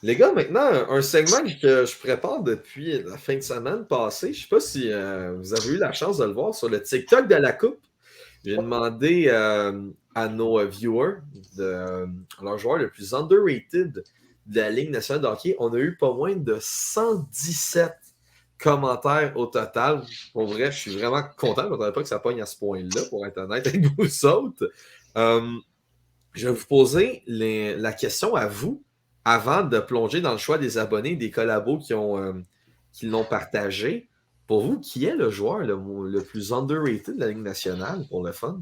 Les gars, maintenant, un segment que je prépare depuis la fin de semaine passée. Je ne sais pas si vous avez eu la chance de le voir sur le TikTok de la Coupe. J'ai demandé à nos viewers leur joueur le plus underrated de la Ligue nationale de hockey. On a eu pas moins de 117 commentaires au total. Pour vrai, je suis vraiment content. Je ne m'attendais pas que ça pogne à ce point-là, pour être honnête avec vous autres. Je vais vous poser la question à vous avant de plonger dans le choix des abonnés, des collabos qui l'ont partagé. Pour vous, qui est le joueur le plus underrated de la Ligue nationale pour le fun?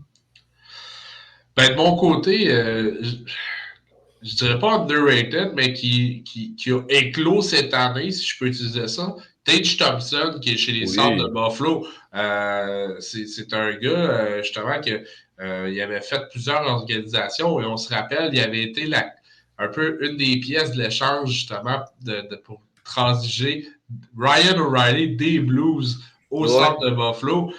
Ben, de mon côté, je dirais pas underrated, mais qui a éclos cette année, si je peux utiliser ça. Tage Thompson, qui est chez les Sabres de Buffalo, c'est un gars, justement, que il avait fait plusieurs organisations et on se rappelle, il avait été un peu une des pièces de l'échange, justement, pour transiger Ryan O'Reilly des Blues au centre de Buffalo.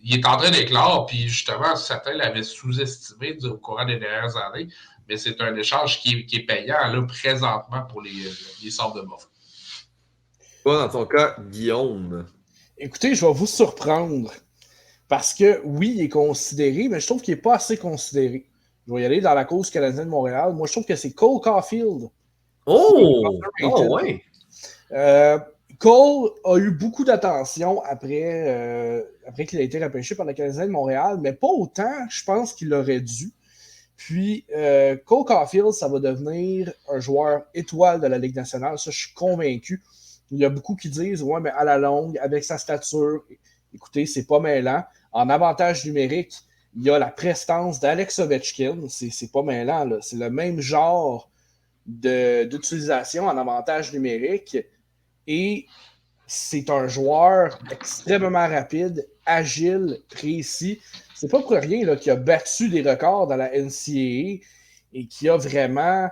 Il est en train d'éclore, puis justement, certains l'avaient sous-estimé au courant des dernières années, mais c'est un échange qui est payant là, présentement pour les Sabres de Buffalo. Pas dans ton cas, Guillaume. Écoutez, je vais vous surprendre. Parce que, oui, il est considéré, mais je trouve qu'il n'est pas assez considéré. Je vais y aller dans la cause canadienne de Montréal. Moi, je trouve que c'est Cole Caulfield. Oh! Ouais! Cole a eu beaucoup d'attention après qu'il a été repêché par le Canadien de Montréal, mais pas autant, je pense qu'il aurait dû. Puis, Cole Caulfield, ça va devenir un joueur étoile de la Ligue nationale. Ça, je suis convaincu. Il y a beaucoup qui disent, ouais, mais à la longue, avec sa stature, écoutez, c'est pas mêlant. En avantage numérique, il y a la prestance d'Alex Ovechkin. C'est pas mêlant, là. C'est le même genre d'utilisation en avantage numérique. Et c'est un joueur extrêmement rapide, agile, précis. C'est pas pour rien là, qu'il a battu des records dans la NCAA et qui a vraiment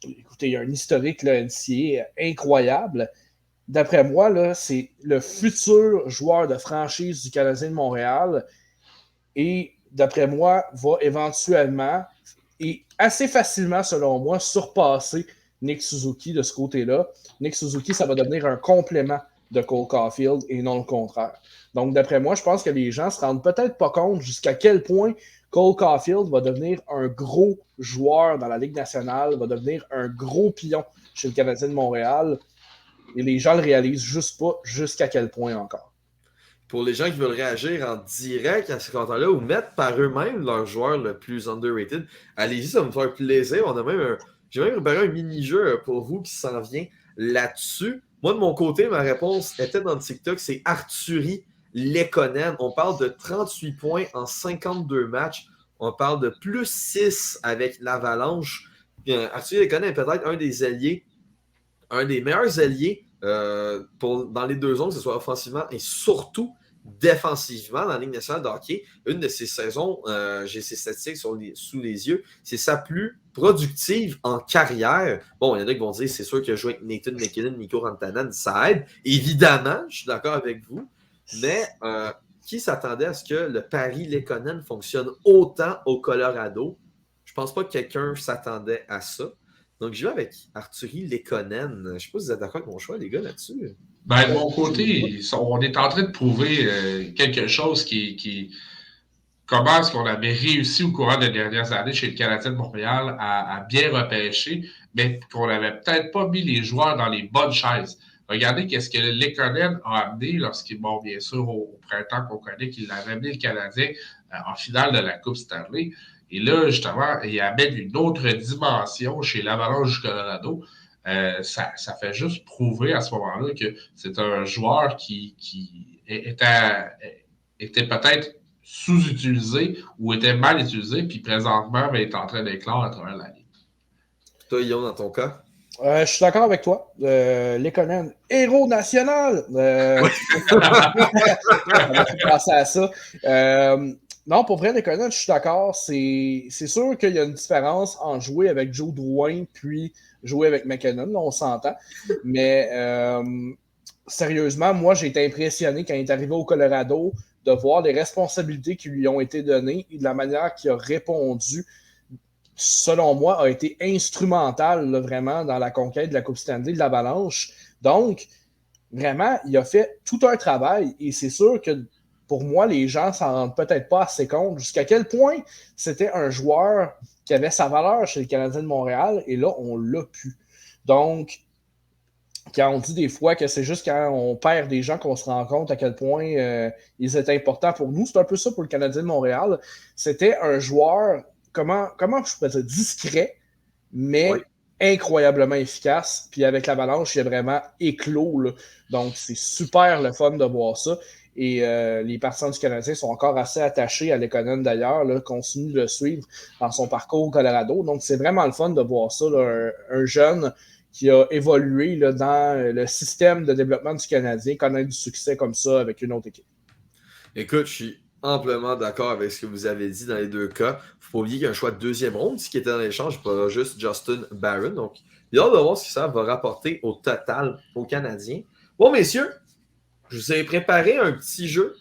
écoutez, il y a un historique là, NCAA incroyable. D'après moi, là, c'est le futur joueur de franchise du Canadien de Montréal et, d'après moi, va éventuellement et assez facilement, selon moi, surpasser Nick Suzuki de ce côté-là. Nick Suzuki, ça va devenir un complément de Cole Caulfield et non le contraire. Donc, d'après moi, je pense que les gens ne se rendent peut-être pas compte jusqu'à quel point Cole Caulfield va devenir un gros joueur dans la Ligue nationale, va devenir un gros pion chez le Canadien de Montréal. Et les gens ne le réalisent juste pas jusqu'à quel point encore. Pour les gens qui veulent réagir en direct à ce commentaire-là ou mettre par eux-mêmes leur joueur le plus underrated, allez-y, ça va me faire plaisir. J'ai même préparé un mini-jeu pour vous qui s'en vient là-dessus. Moi, de mon côté, ma réponse était dans le TikTok, c'est Artturi Lehkonen. On parle de 38 points en 52 matchs. On parle de plus 6 avec l'Avalanche. Artturi Lehkonen est peut-être un des alliés, un des meilleurs alliés dans les deux zones, que ce soit offensivement et surtout défensivement dans la Ligue nationale de hockey. Une de ces saisons, j'ai ses statistiques sous les yeux, c'est sa plus productive en carrière. Bon, il y en a qui vont dire, c'est sûr qu'il a joué avec Nathan McKinnon, Mikko Rantanen, ça aide. Évidemment, je suis d'accord avec vous, mais qui s'attendait à ce que le pari Lehkonen fonctionne autant au Colorado? Je pense pas que quelqu'un s'attendait à ça. Donc, je vais avec Artturi Lehkonen. Je ne sais pas si vous êtes d'accord avec mon choix, les gars, là-dessus. Ben, de mon côté, on est en train de prouver quelque chose qui comment est-ce qu'on avait réussi au courant des dernières années chez le Canadien de Montréal à bien repêcher, mais qu'on n'avait peut-être pas mis les joueurs dans les bonnes chaises. Regardez qu'est-ce que Lekonen a amené lorsqu'il, bon, bien sûr, au printemps qu'on connaît, qu'il a amené le Canadien en finale de la Coupe Stanley. Et là, justement, il amène une autre dimension chez l'Avalanche du Colorado. Ça fait juste prouver à ce moment-là que c'est un joueur qui était peut-être sous-utilisé ou était mal utilisé, puis présentement est en train d'éclore à travers la ligue. Toi, Guillaume, dans ton cas? Je suis d'accord avec toi. Lekonen, héros national! On va passer à ça. Non, pour vrai, Lekonen, je suis d'accord. C'est sûr qu'il y a une différence en jouer avec Joe Drouin puis jouer avec McKinnon, là, on s'entend. Mais sérieusement, moi, j'ai été impressionné quand il est arrivé au Colorado de voir les responsabilités qui lui ont été données et de la manière qu'il a répondu, selon moi, a été instrumentale là, vraiment dans la conquête de la Coupe Stanley de l'Avalanche. Donc, vraiment, il a fait tout un travail et c'est sûr que pour moi, les gens s'en rendent peut-être pas assez compte jusqu'à quel point c'était un joueur qui avait sa valeur chez les Canadiens de Montréal et là, on l'a pu. Donc, quand on dit des fois que c'est juste quand on perd des gens qu'on se rend compte à quel point ils étaient importants pour nous, c'est un peu ça pour le Canadien de Montréal. C'était un joueur, comment je peux dire, discret, mais incroyablement efficace. Puis avec l'Avalanche, il a vraiment éclos. Là. Donc, c'est super le fun de voir ça. Et les partisans du Canadien sont encore assez attachés à Lekonen d'ailleurs, là, continuent de le suivre dans son parcours au Colorado. Donc, c'est vraiment le fun de voir ça, là, un jeune qui a évolué là, dans le système de développement du Canadien, connaître du succès comme ça avec une autre équipe. Écoute, je suis amplement d'accord avec ce que vous avez dit dans les deux cas. Il ne faut pas oublier qu'il y a un choix de deuxième ronde, ce qui était dans l'échange, pas juste Justin Barron. Donc, il y a hâte de voir ce que ça va rapporter au total aux Canadiens. Bon, messieurs, je vous ai préparé un petit jeu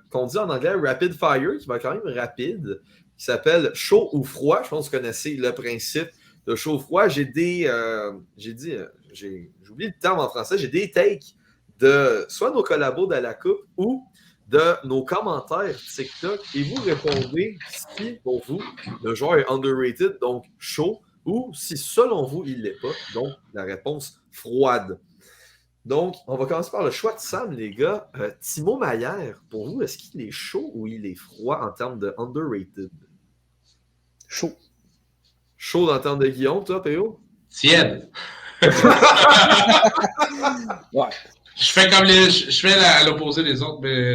qu'on dit en anglais Rapid Fire, qui va quand même rapide, qui s'appelle Chaud ou Froid. Je pense que vous connaissez le principe de chaud ou froid. J'ai oublié le terme en français, j'ai des takes de soit nos collabos de la coupe ou de nos commentaires TikTok et vous répondez si, pour vous, le joueur est underrated, donc chaud, ou si, selon vous, il ne l'est pas, donc la réponse froide. Donc, on va commencer par le choix de Sam, les gars. Timo Maier, pour vous, est-ce qu'il est chaud ou il est froid en termes de underrated? Chaud. Chaud en termes de Guillaume, toi, Péo? Tiède. Ouais. Je fais à l'opposé des autres, mais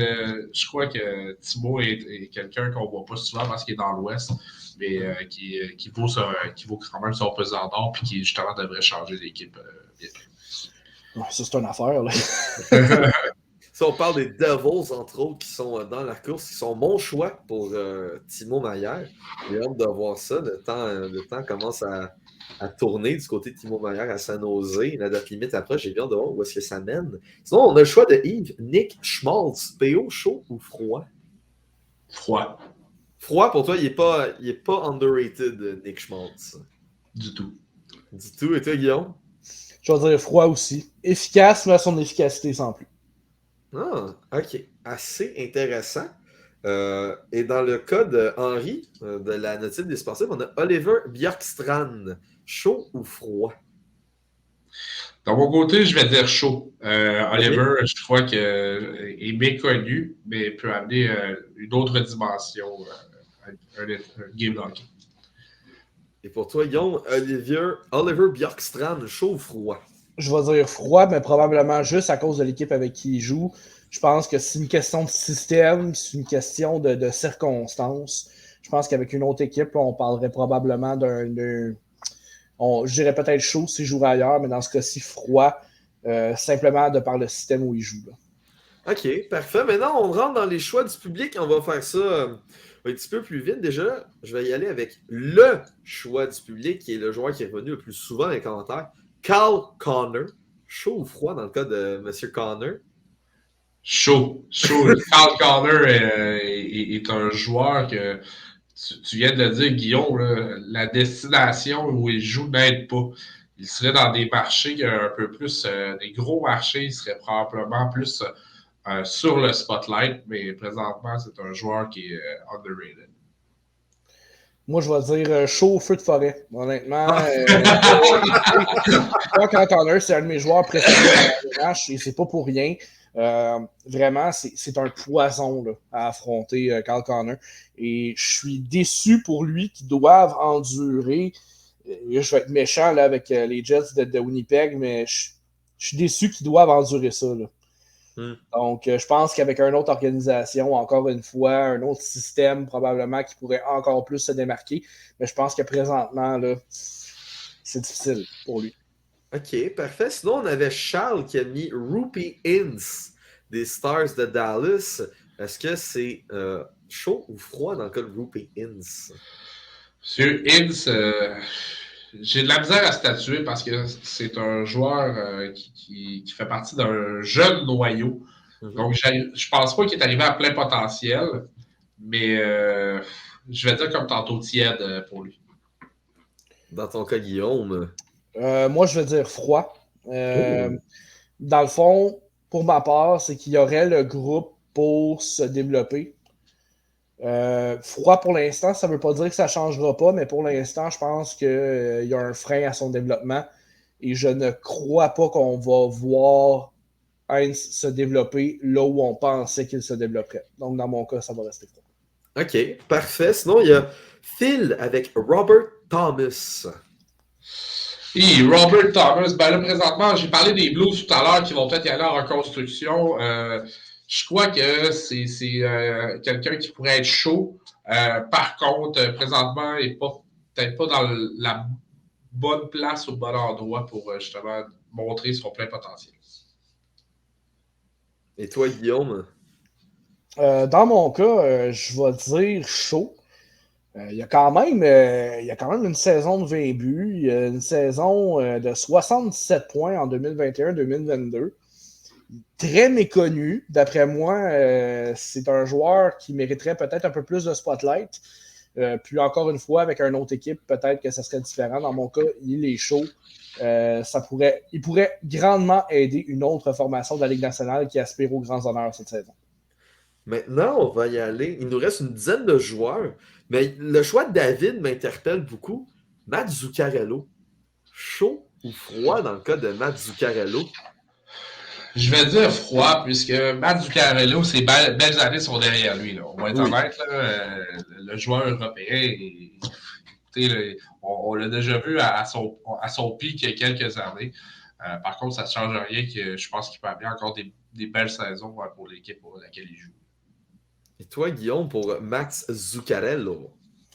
je crois que Thibaut est quelqu'un qu'on voit pas souvent parce qu'il est dans l'Ouest, mais qui vaut quand même son pesant d'or puis qui justement devrait changer l'équipe bientôt. Ouais, ça, c'est une affaire. Là. Si on parle des Devils, entre autres, qui sont dans la course, qui sont mon choix pour Timo Maier. J'ai hâte de voir ça. Le temps commence à tourner du côté de Timo Maier à San Jose. La date limite approche. J'ai bien de voir où est-ce que ça mène. Sinon, on a le choix de Yves, Nick Schmaltz. PO, chaud ou froid? Froid. Froid, pour toi, il est pas underrated, Nick Schmaltz. Du tout. Du tout. Et toi, Guillaume? Je vais dire froid aussi. Efficace, mais à son efficacité sans plus. Ah, ok. Assez intéressant. Et dans le cas de Henri, de la notice des sportifs, on a Oliver Bjorkstrand. Chaud ou froid? De mon côté, je vais dire chaud. Oliver, je crois qu'il est méconnu, mais peut amener une autre dimension un game hockey. Et pour toi, Guillaume, Oliver Bjorkstrand, chaud ou froid? Je vais dire froid, mais probablement juste à cause de l'équipe avec qui il joue. Je pense que c'est une question de système, c'est une question de circonstances. Je pense qu'avec une autre équipe, on parlerait probablement je dirais peut-être chaud s'il jouerait ailleurs, mais dans ce cas-ci, froid, simplement de par le système où il joue. Là. OK, parfait. Maintenant, on rentre dans les choix du public. On va faire ça un petit peu plus vite. Déjà, je vais y aller avec le choix du public, qui est le joueur qui est revenu le plus souvent dans les commentaires. Carl Connor. Chaud ou froid dans le cas de M. Connor? Chaud. Carl Connor est un joueur que tu viens de le dire, Guillaume, là, la destination où il joue n'aide pas. Il serait dans des marchés un peu plus, des gros marchés, il serait probablement plus sur le spotlight, mais présentement, c'est un joueur qui est underrated. Moi, je vais dire chaud au feu de forêt. Honnêtement, moi, Kyle Connor, c'est un de mes joueurs préférés dans la NH et c'est pas pour rien. Vraiment, c'est un poison là, à affronter Kyle Connor. Et je suis déçu pour lui qu'ils doivent endurer. Je vais être méchant là, avec les Jets de Winnipeg, mais je suis déçu qu'ils doivent endurer ça. Là. Donc, je pense qu'avec une autre organisation, encore une fois, un autre système, probablement, qui pourrait encore plus se démarquer. Mais je pense que présentement, là, c'est difficile pour lui. OK, parfait. Sinon, on avait Charles qui a mis Rupee Ince des Stars de Dallas. Est-ce que c'est chaud ou froid dans le cas de Rupee Ince? Monsieur Ince, j'ai de la misère à statuer parce que c'est un joueur qui fait partie d'un jeune noyau. Donc, je pense pas qu'il est arrivé à plein potentiel, mais je vais dire comme tantôt tiède pour lui. Dans ton cas, Guillaume? Moi, je vais dire froid. Dans le fond, pour ma part, c'est qu'il y aurait le groupe pour se développer. Froid pour l'instant, ça ne veut pas dire que ça ne changera pas, mais pour l'instant, je pense qu'il y a un frein à son développement et je ne crois pas qu'on va voir Heinz se développer là où on pensait qu'il se développerait. Donc, dans mon cas, ça va rester froid. OK, parfait. Sinon, il y a Phil avec Robert Thomas. Et Robert Thomas, ben là, présentement, j'ai parlé des Blues tout à l'heure qui vont peut-être y aller en reconstruction. Je crois que c'est quelqu'un qui pourrait être chaud. Par contre, présentement, il n'est peut-être pas dans la bonne place au bon endroit pour justement montrer son plein potentiel. Et toi, Guillaume? Dans mon cas, je vais dire chaud. Il y a quand même une saison de 20 buts, il y a une saison de 77 points en 2021-2022. Très méconnu, d'après moi. C'est un joueur qui mériterait peut-être un peu plus de spotlight. Puis encore une fois, avec une autre équipe, peut-être que ça serait différent. Dans mon cas, il est chaud. Il pourrait grandement aider une autre formation de la Ligue nationale qui aspire aux grands honneurs cette saison. Maintenant, on va y aller. Il nous reste une dizaine de joueurs, mais le choix de David m'interpelle beaucoup. Matt Zuccarello. Chaud ou froid dans le cas de Matt Zuccarello? Je vais dire froid, puisque Matt Zuccarello, ses belles années sont derrière lui. Là. On va être honnête, là, le joueur européen, on l'a déjà vu à son pic il y a quelques années. Par contre, ça ne change rien que je pense qu'il peut avoir encore des belles saisons pour l'équipe pour laquelle il joue. Et toi, Guillaume, pour Max Zuccarello?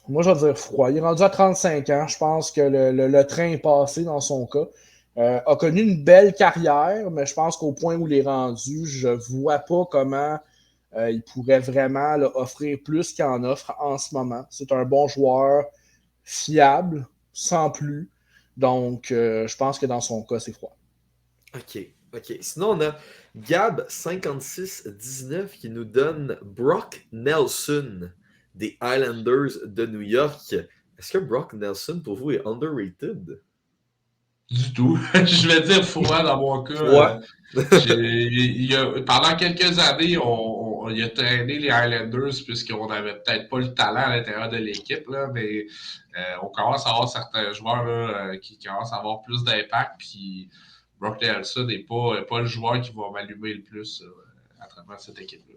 Moi, je vais dire froid. Il est rendu à 35 ans. Je pense que le train est passé dans son cas. A connu une belle carrière, mais je pense qu'au point où il est rendu, je ne vois pas comment il pourrait vraiment là, offrir plus qu'il en offre en ce moment. C'est un bon joueur, fiable, sans plus. Donc, je pense que dans son cas, c'est froid. OK. Sinon, on a Gab5619 qui nous donne Brock Nelson des Islanders de New York. Est-ce que Brock Nelson, pour vous, est underrated? Du tout. Je vais dire froid dans mon cas. Pendant quelques années, il a traîné les Highlanders puisqu'on n'avait peut-être pas le talent à l'intérieur de l'équipe, là, mais on commence à avoir certains joueurs là, qui commencent à avoir plus d'impact. Puis Brock Nelson n'est pas le joueur qui va m'allumer le plus à travers cette équipe-là.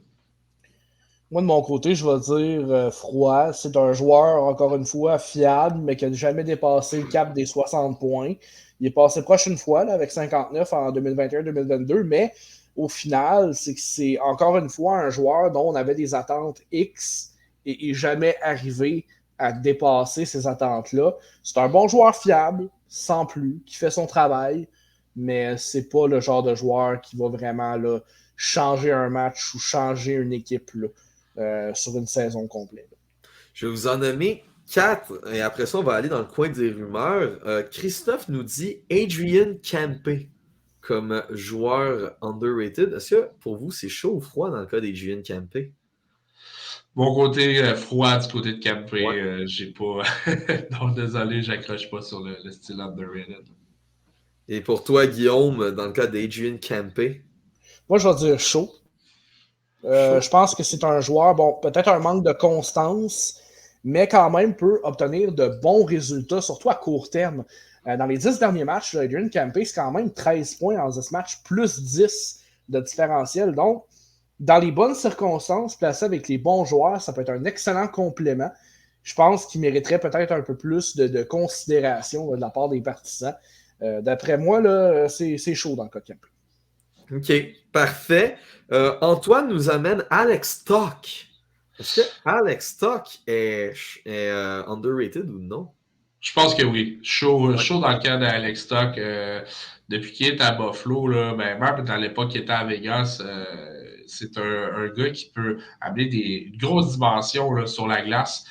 Moi, de mon côté, je vais dire froid. C'est un joueur, encore une fois, fiable, mais qui n'a jamais dépassé le cap des 60 points. Il est passé proche une fois là, avec 59 en 2021-2022, mais au final, c'est encore une fois un joueur dont on avait des attentes X et jamais arrivé à dépasser ces attentes-là. C'est un bon joueur fiable, sans plus, qui fait son travail, mais c'est pas le genre de joueur qui va vraiment là, changer un match ou changer une équipe là, sur une saison complète. Je vais vous en nommer 4 et après ça, on va aller dans le coin des rumeurs. Christophe nous dit Adrian Campe comme joueur underrated. Est-ce que pour vous, c'est chaud ou froid dans le cas d'Adrian Campe? Mon côté froid du côté de Campe, j'ai pas. Donc désolé, j'accroche pas sur le style underrated. Et pour toi, Guillaume, dans le cas d'Adrian Campe? Moi, je vais dire chaud. Je pense que c'est un joueur, bon, peut-être un manque de constance, mais quand même peut obtenir de bons résultats, surtout à court terme. Dans les 10 derniers matchs, Adrian Campé, c'est quand même 13 points dans 10 matchs, plus 10 de différentiel. Donc, dans les bonnes circonstances, placé avec les bons joueurs, ça peut être un excellent complément. Je pense qu'il mériterait peut-être un peu plus de considération de la part des partisans. D'après moi, là, c'est chaud dans le cas de Campé. OK, parfait. Antoine nous amène Alex Stock. Est-ce que Alex Stock est underrated ou non? Je pense que oui. Chaud dans le cas d'Alex Stock. Depuis qu'il est à Buffalo, là, ben, même dans l'époque qu'il était à Vegas, c'est un gars qui peut amener des grosses dimensions là, sur la glace.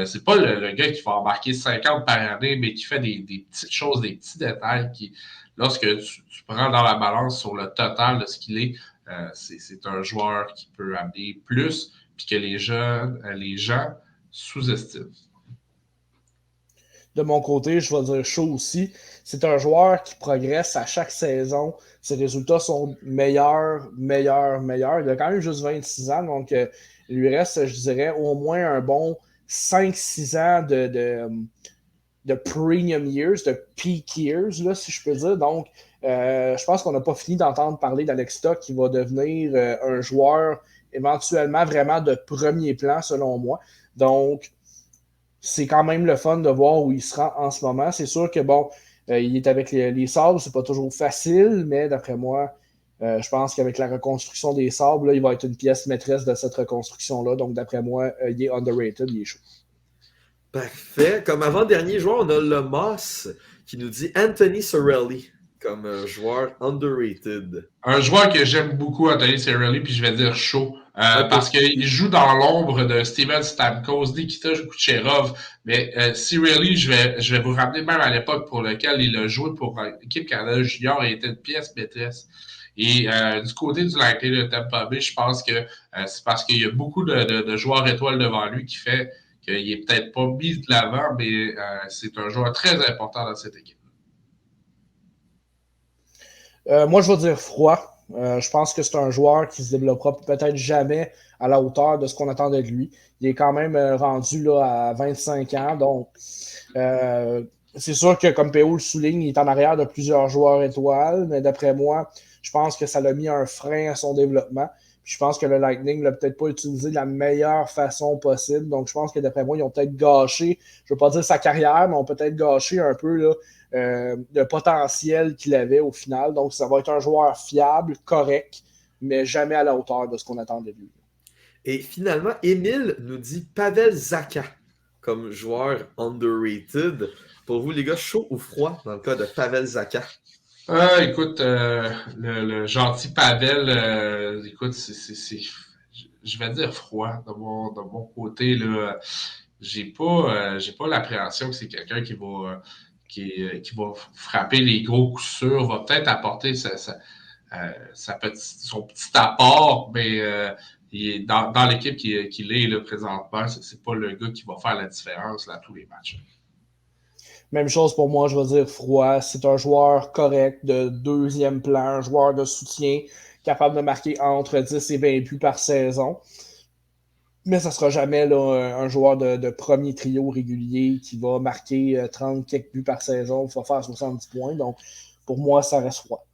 C'est pas le gars qui va embarquer 50 par année, mais qui fait des petites choses, des petits détails qui, lorsque tu prends dans la balance sur le total de ce qu'il est, c'est un joueur qui peut amener plus, puis que les gens sous-estiment. De mon côté, je vais dire chaud aussi. C'est un joueur qui progresse à chaque saison. Ses résultats sont meilleurs. Il a quand même juste 26 ans, donc il lui reste, je dirais, au moins un bon 5-6 ans de premium years, de peak years, là, si je peux dire. Donc, je pense qu'on n'a pas fini d'entendre parler d'Alex Stock qui va devenir un joueur éventuellement vraiment de premier plan, selon moi. Donc, c'est quand même le fun de voir où il se rend en ce moment. C'est sûr que, bon, il est avec les Sabres, c'est pas toujours facile, mais d'après moi, je pense qu'avec la reconstruction des Sabres, là, il va être une pièce maîtresse de cette reconstruction-là. Donc, d'après moi, il est underrated, il est chaud. Parfait. Comme avant-dernier joueur, on a le Moss qui nous dit Anthony Cirelli comme joueur underrated. Un joueur que j'aime beaucoup, Anthony Cirelli, puis je vais dire chaud. Parce qu'il joue dans l'ombre de Steven Stamkos, Nikita Kucherov. Mais Cirelli, je vais vous ramener même à l'époque pour laquelle il a joué pour l'équipe Canada Junior et était une pièce maîtresse. Et du côté du Lightning de Tampa Bay, je pense que c'est parce qu'il y a beaucoup de joueurs étoiles devant lui qui fait qu'il n'est peut-être pas mis de l'avant, mais c'est un joueur très important dans cette équipe. Moi, je vais dire froid. Je pense que c'est un joueur qui se développera peut-être jamais à la hauteur de ce qu'on attendait de lui. Il est quand même rendu là, à 25 ans. Donc, c'est sûr que, comme PO le souligne, il est en arrière de plusieurs joueurs étoiles. Mais d'après moi, je pense que ça l'a mis un frein à son développement. Puis je pense que le Lightning ne l'a peut-être pas utilisé de la meilleure façon possible. Donc, je pense que d'après moi, ils ont peut-être gâché, je ne veux pas dire sa carrière, mais ont peut-être gâché un peu là, le potentiel qu'il avait au final. Donc, ça va être un joueur fiable, correct, mais jamais à la hauteur de ce qu'on attendait de lui. Et finalement, Émile nous dit Pavel Zacha comme joueur underrated. Pour vous, les gars, chaud ou froid dans le cas de Pavel Zacha? Écoute, le gentil Pavel, écoute, je vais dire froid de mon côté. Là, j'ai pas l'appréhension que c'est quelqu'un qui va frapper les gros coups sûrs, va peut-être apporter son petit apport, mais il est dans l'équipe qu'il est là, présentement, c'est pas le gars qui va faire la différence là, à tous les matchs. Même chose pour moi, je vais dire froid. C'est un joueur correct de deuxième plan, un joueur de soutien, capable de marquer entre 10 et 20 buts par saison. Mais ça ne sera jamais là, un joueur de premier trio régulier qui va marquer 30 quelques buts par saison, qui va faire 70 points. Donc, pour moi, ça reste froid.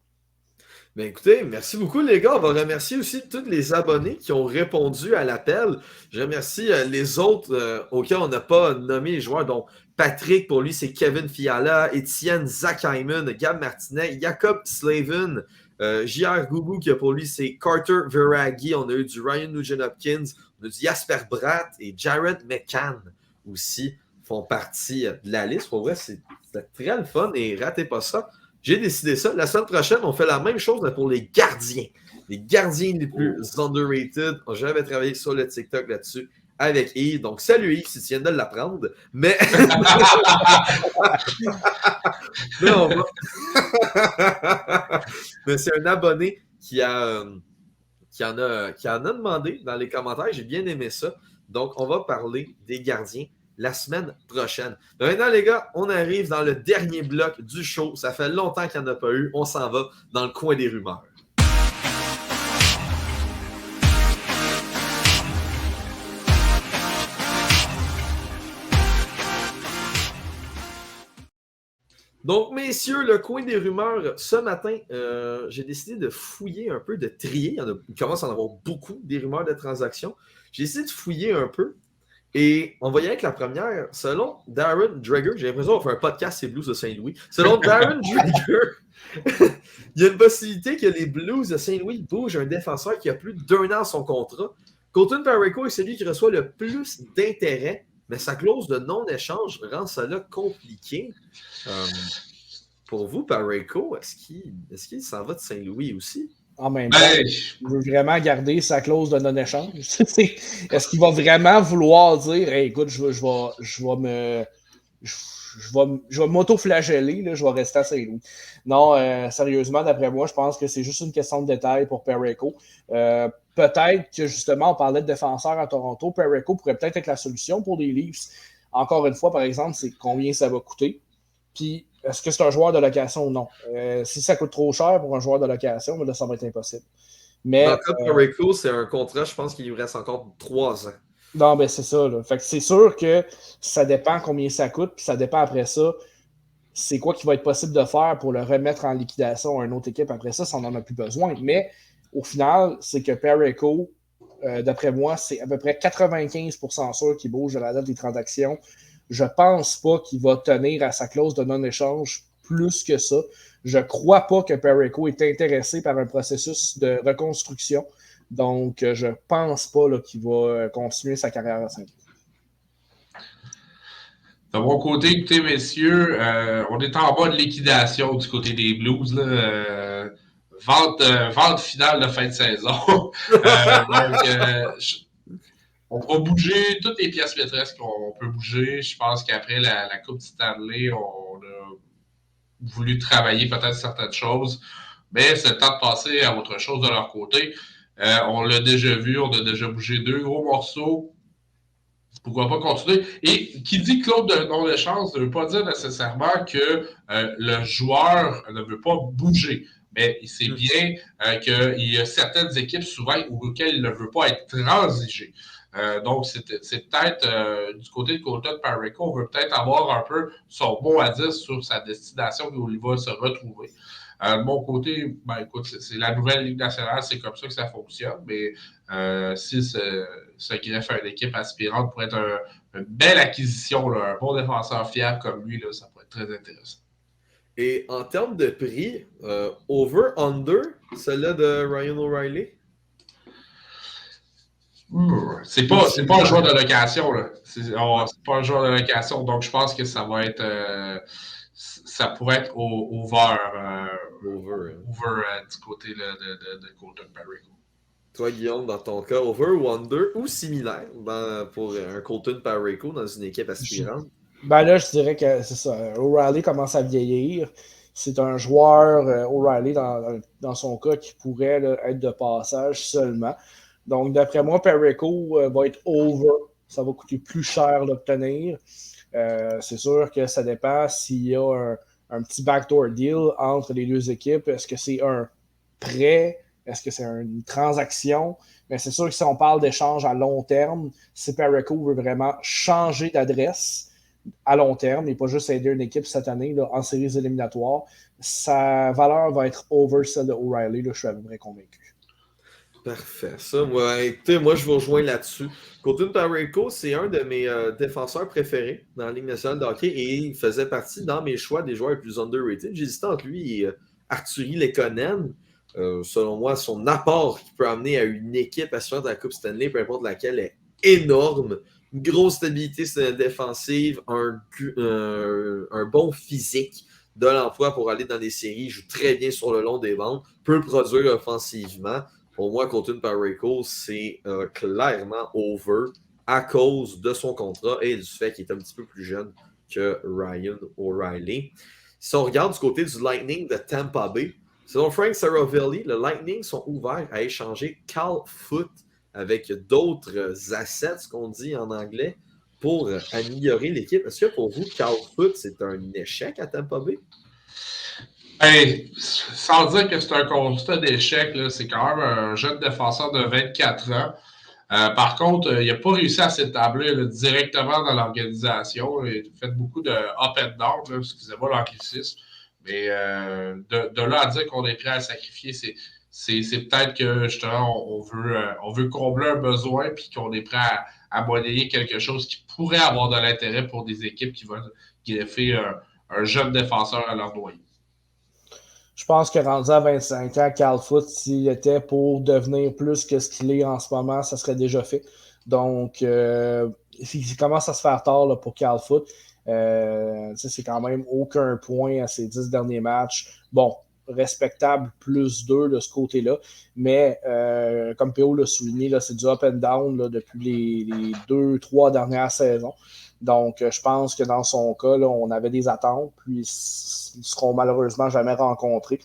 Bien, écoutez, merci beaucoup les gars. On va remercier aussi tous les abonnés qui ont répondu à l'appel. Je remercie les autres auxquels on n'a pas nommé les joueurs, dont Patrick, pour lui, c'est Kevin Fiala, Étienne Zachaiman, Gab Martinet, Jacob Slavin, J.R. Gougou, qui pour lui, c'est Carter Viragi. On a eu du Ryan Nugent-Hopkins, on a du Jasper Bratt et Jared McCann aussi font partie de la liste. Pour vrai, c'est très le fun et ratez pas ça. J'ai décidé ça. La semaine prochaine, on fait la même chose mais pour les gardiens. Les gardiens les plus underrated. J'avais travaillé sur le TikTok là-dessus avec Yves. Donc, salut Yves si tu viens de l'apprendre. Mais, mais on va. Mais c'est un abonné qui en a demandé dans les commentaires. J'ai bien aimé ça. Donc, on va parler des gardiens la semaine prochaine. Mais maintenant, les gars, on arrive dans le dernier bloc du show. Ça fait longtemps qu'il n'y en a pas eu. On s'en va dans le coin des rumeurs. Donc, messieurs, le coin des rumeurs, ce matin, j'ai décidé de fouiller un peu, de trier. Il commence à en avoir beaucoup, des rumeurs de transactions. J'ai décidé de fouiller un peu. Et on va y aller avec la première. Selon Darren Dreger, j'ai l'impression qu'on fait un podcast ces Blues de Saint-Louis. Selon Darren Dreger, il y a une possibilité que les Blues de Saint-Louis bougent un défenseur qui a plus d'1 an à son contrat. Colton Parayko est celui qui reçoit le plus d'intérêt, mais sa clause de non-échange rend cela compliqué. Pour vous, Parayko, est-ce qu'il s'en va de Saint-Louis aussi? En même temps, il veut vraiment garder sa clause de non-échange. Est-ce qu'il va vraiment vouloir dire hey, écoute, je vais m'auto-flageller, je vais rester à Saint-Louis. Non, sérieusement, d'après moi, je pense que c'est juste une question de détail pour Parayko. Peut-être que justement, on parlait de défenseur à Toronto. Parayko pourrait peut-être être la solution pour les Leafs. Encore une fois, par exemple, c'est combien ça va coûter. Puis, est-ce que c'est un joueur de location ou non? Si ça coûte trop cher pour un joueur de location, là, ça va être impossible. Mais, dans le cas de Parayko, c'est un contrat, je pense qu'il lui reste encore 3 ans. Non, ben c'est ça. Là. Fait que c'est sûr que ça dépend combien ça coûte, puis ça dépend après ça, c'est quoi qui va être possible de faire pour le remettre en liquidation à une autre équipe après ça, si on n'en a plus besoin. Mais au final, c'est que Parayko, d'après moi, c'est à peu près 95% sûr qu'il bouge à la date des transactions. Je pense pas qu'il va tenir à sa clause de non-échange plus que ça. Je crois pas que Parayko est intéressé par un processus de reconstruction. Donc, je pense pas là, qu'il va continuer sa carrière à Saint-Louis. De mon côté, écoutez, messieurs, on est en bas de liquidation du côté des Blues. Là, vente finale de fin de saison. On va bouger toutes les pièces maîtresses qu'on peut bouger. Je pense qu'après la Coupe Stanley, on a voulu travailler peut-être certaines choses, mais c'est le temps de passer à autre chose de leur côté. On l'a déjà vu, on a déjà bougé 2 gros morceaux. Pourquoi pas continuer? Et qui dit clause de non-échange ne veut pas dire nécessairement que le joueur ne veut pas bouger. Mais c'est bien qu'il y a certaines équipes souvent auxquelles il ne veut pas être transigé. Donc, c'est peut-être du côté de Colton Parayko, on veut peut-être avoir un peu son mot à dire sur sa destination où il va se retrouver. De mon côté, ben écoute, c'est la nouvelle Ligue nationale, c'est comme ça que ça fonctionne, mais si se greffe à une équipe aspirante pour être une belle acquisition, là, un bon défenseur fiable comme lui, là, ça pourrait être très intéressant. Et en termes de prix, over-under, celui-là de Ryan O'Reilly? C'est pas un joueur de location, là. C'est pas un joueur de location, donc je pense que ça va être... ça pourrait être over du côté de Colton Parayko. Toi, Guillaume, dans ton cas, over ou under ou similaire pour un Colton Parayko dans une équipe aspirante? Ben là, je dirais que c'est ça. O'Reilly commence à vieillir. C'est un joueur, O'Reilly, dans son cas, qui pourrait là, être de passage seulement. Donc, d'après moi, Parayko va être over. Ça va coûter plus cher d'obtenir. C'est sûr que ça dépend s'il y a un petit backdoor deal entre les deux équipes. Est-ce que c'est un prêt? Est-ce que c'est une transaction? Mais c'est sûr que si on parle d'échange à long terme, si Parayko veut vraiment changer d'adresse à long terme et pas juste aider une équipe cette année là, en séries éliminatoires, sa valeur va être over celle de O'Reilly. Là, je suis à peu près convaincu. Parfait. Ça, écoutez, moi, je vous rejoins là-dessus. Colton Parayko, c'est un de mes défenseurs préférés dans la Ligue nationale de hockey et il faisait partie dans mes choix des joueurs les plus underrated. J'hésitais entre lui et Artturi Lehkonen. Selon moi, son apport qu'il peut amener à une équipe assurante de la Coupe Stanley, peu importe laquelle, est énorme. Une grosse stabilité défensive, un bon physique de l'emploi pour aller dans les séries, il joue très bien sur le long des bandes, peut produire offensivement. Pour moi, Colton Parayko, c'est clairement over à cause de son contrat et du fait qu'il est un petit peu plus jeune que Ryan O'Reilly. Si on regarde du côté du Lightning de Tampa Bay, selon Frank Saravelli, le Lightning sont ouverts à échanger Cal Foote avec d'autres assets, qu'on dit en anglais, pour améliorer l'équipe. Est-ce que pour vous, Cal Foote, c'est un échec à Tampa Bay? Hey, sans dire que c'est un constat d'échec, là, c'est quand même un jeune défenseur de 24 ans. Par contre, il n'a pas réussi à s'établir directement dans l'organisation. Il a fait beaucoup de up and down, là, excusez-moi l'anglicisme. Mais de là à dire qu'on est prêt à sacrifier, c'est peut-être que justement on veut combler un besoin puis qu'on est prêt à monnayer quelque chose qui pourrait avoir de l'intérêt pour des équipes qui vont greffer un jeune défenseur à leur noyau. Je pense que rendu à 25 ans, Cal Foot, s'il était pour devenir plus que ce qu'il est en ce moment, ça serait déjà fait. Donc, il commence à se faire tard là, pour Cal Foot. C'est quand même aucun point à ses 10 derniers matchs. Bon, respectable, plus 2 de ce côté-là. Mais, comme PO l'a souligné, là, c'est du up and down là, depuis les 2-3 dernières saisons. Donc, je pense que dans son cas, là, on avait des attentes, puis ils ne seront malheureusement jamais rencontrés.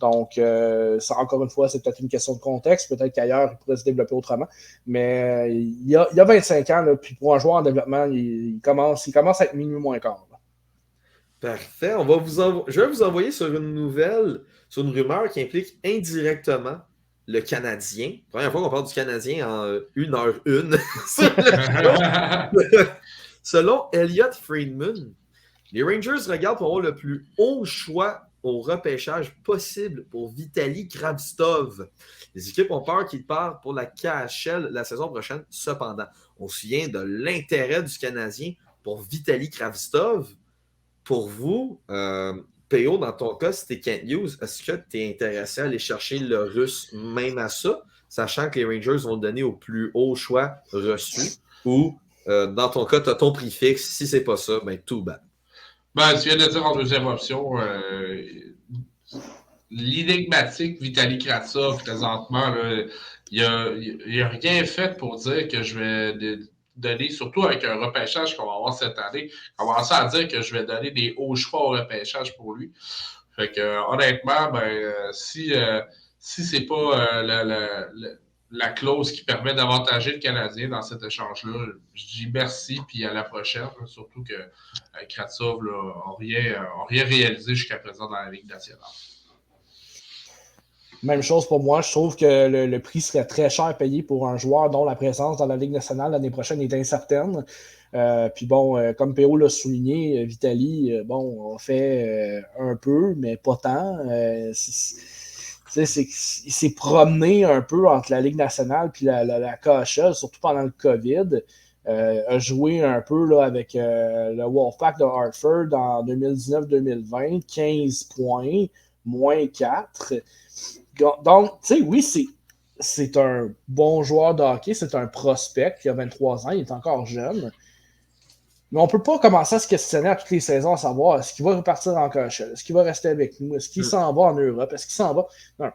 Donc, encore une fois, c'est peut-être une question de contexte. Peut-être qu'ailleurs, il pourrait se développer autrement. Mais il y a 25 ans, là, puis pour un joueur en développement, il commence à être minuit moins quart. Là. Parfait. Je vais vous envoyer sur une rumeur qui implique indirectement le Canadien. Première fois qu'on parle du Canadien en 1h01. Selon Elliot Friedman, les Rangers regardent pour avoir le plus haut choix au repêchage possible pour Vitaly Kravtsov. Les équipes ont peur qu'il parte pour la KHL la saison prochaine. Cependant, on se souvient de l'intérêt du Canadien pour Vitaly Kravtsov. Pour vous, PO, dans ton cas, c'était Kent Hughes. Est-ce que tu es intéressé à aller chercher le Russe même à ça, sachant que les Rangers vont le donner au plus haut choix reçu, ou dans ton cas, tu as ton prix fixe. Si c'est pas ça, ben tout bad. Ben, tu viens de dire en deuxième option, l'énigmatique Vitaly Kravtsov, présentement, là, il n'a rien fait pour dire que je vais donner, surtout avec un repêchage qu'on va avoir cette année, commencer à dire que je vais donner des hauts choix au repêchage pour lui. Fait que, honnêtement, si c'est pas la clause qui permet d'avantager le Canadien dans cet échange-là, je dis merci puis à la prochaine. Là, surtout que Kravtsov n'a rien réalisé jusqu'à présent dans la Ligue nationale. Même chose pour moi. Je trouve que le prix serait très cher payé pour un joueur dont la présence dans la Ligue nationale l'année prochaine est incertaine. Puis bon, comme PO l'a souligné, Vitaly, on fait un peu, mais pas tant. Il s'est promené un peu entre la Ligue nationale et la KHL, surtout pendant le COVID. A joué un peu là, avec le Wolfpack de Hartford en 2019-2020, 15 points, moins 4. Donc, tu sais, oui, c'est un bon joueur de hockey, c'est un prospect qui a 23 ans, il est encore jeune. Mais on ne peut pas commencer à se questionner à toutes les saisons à savoir est-ce qu'il va repartir en KHL, est-ce qu'il va rester avec nous, est-ce qu'il s'en va en Europe, est-ce qu'il s'en va. Non.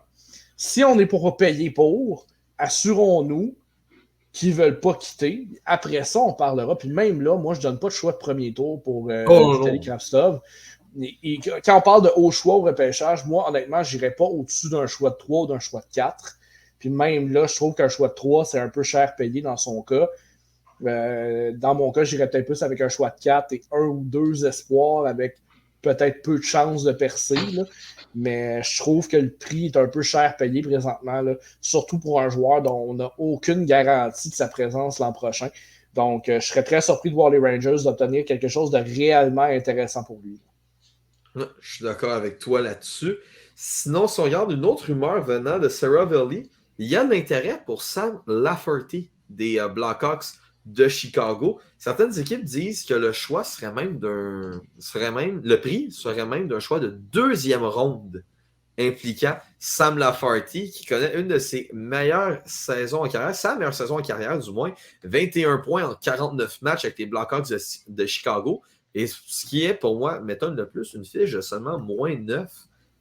Si on est pour payer pour, assurons-nous qu'ils ne veulent pas quitter. Après ça, on parlera. Puis même là, moi, je ne donne pas de choix de premier tour pour Vitaly Kravtsov. Et quand on parle de haut choix au repêchage, moi, honnêtement, je n'irais pas au-dessus d'un choix de 3 ou d'un choix de 4. Puis même là, je trouve qu'un choix de 3, c'est un peu cher payé dans son cas. Dans mon cas, j'irais peut-être plus avec un choix de 4 et 1 ou 2 espoirs avec peut-être peu de chances de percer. Là. Mais je trouve que le prix est un peu cher payé présentement, là, surtout pour un joueur dont on n'a aucune garantie de sa présence l'an prochain. Donc, je serais très surpris de voir les Rangers obtenir quelque chose de réellement intéressant pour lui. Je suis d'accord avec toi là-dessus. Sinon, si on regarde une autre rumeur venant de Sarah Valley, il y a de l'intérêt pour Sam Lafferty des Blackhawks de Chicago. Certaines équipes disent que le choix le prix serait même d'un choix de deuxième ronde impliquant Sam Lafferty, qui connaît une de ses meilleures saisons en carrière, sa meilleure saison en carrière du moins, 21 points en 49 matchs avec les Blackhawks de Chicago. Et ce qui est, pour moi, m'étonne le plus, une fiche de seulement moins 9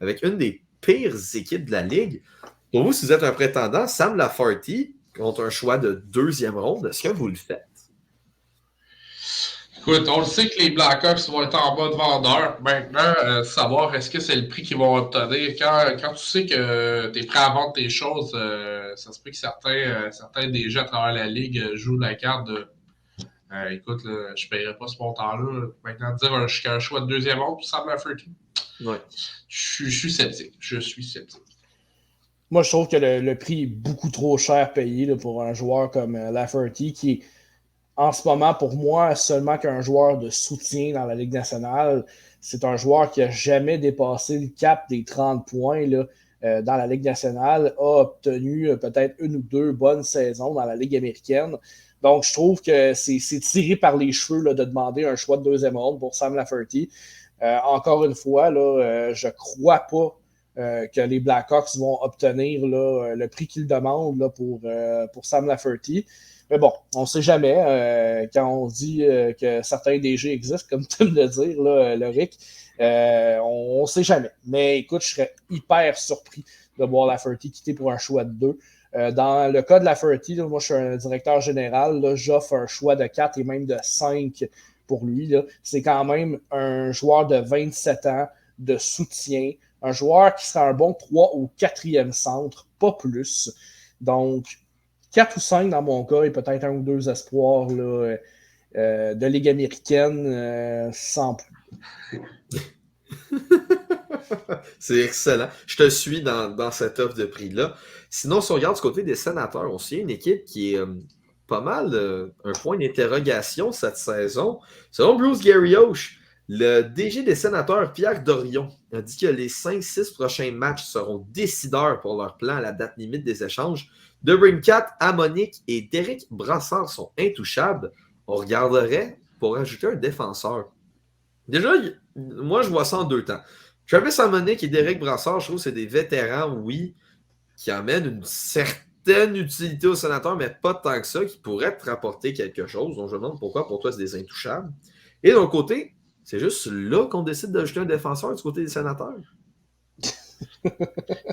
avec une des pires équipes de la Ligue. Pour vous, si vous êtes un prétendant, Sam Lafferty contre un choix de deuxième ronde, est-ce que vous le faites? Écoute, on le sait que les Blackhawks vont être en mode vendeur. Maintenant, savoir est-ce que c'est le prix qu'ils vont obtenir. Quand tu sais que tu es prêt à vendre tes choses, ça se peut que certains déjà à travers la Ligue jouent la carte de écoute, là, je ne paierai pas ce montant-là. Maintenant, dire un choix de deuxième ronde pour Sam Lafferty. Ouais. Je suis sceptique. Moi, je trouve que le prix est beaucoup trop cher payé là, pour un joueur comme Lafferty, qui est en ce moment, pour moi, seulement qu'un joueur de soutien dans la Ligue nationale. C'est un joueur qui n'a jamais dépassé le cap des 30 points là, dans la Ligue nationale, a obtenu peut-être une ou deux bonnes saisons dans la Ligue américaine. Donc, je trouve que c'est tiré par les cheveux là, de demander un choix de deuxième ronde pour Sam Lafferty. Encore une fois, là, je ne crois pas que les Blackhawks vont obtenir là, le prix qu'ils demandent là, pour Sam Lafferty. Mais bon, on ne sait jamais. Quand on dit que certains DG existent, comme tu me le dire, là, Loric, on ne sait jamais. Mais écoute, je serais hyper surpris de voir Lafferty quitter pour un choix de 2. Dans le cas de Lafferty, là, moi je suis un directeur général, là, j'offre un choix de 4 et même de 5 pour lui. Là. C'est quand même un joueur de 27 ans, de soutien, un joueur qui sera un bon 3 ou 4e centre, pas plus. Donc, 4 ou 5 dans mon cas et peut-être 1 ou 2 espoirs là, de Ligue américaine sans plus. C'est excellent. Je te suis dans cette offre de prix-là. Sinon, si on regarde du côté des Sénateurs, on suit une équipe qui est pas mal un point d'interrogation cette saison. Selon Bruce Garrioch, le DG des Sénateurs, Pierre Dorion, a dit que les 5-6 prochains matchs seront décideurs pour leur plan à la date limite des échanges. DeBrincat, Hamonic et Derek Brassard sont intouchables. On regarderait pour ajouter un défenseur. Déjà, moi, je vois ça en deux temps. Travis Hamonic et Derek Brassard, je trouve que c'est des vétérans, oui, qui amènent une certaine utilité aux Sénateurs, mais pas tant que ça, qui pourraient te rapporter quelque chose. Donc, je me demande pourquoi pour toi, c'est des intouchables. Et d'un côté, c'est juste là qu'on décide d'ajouter un défenseur du côté des Sénateurs.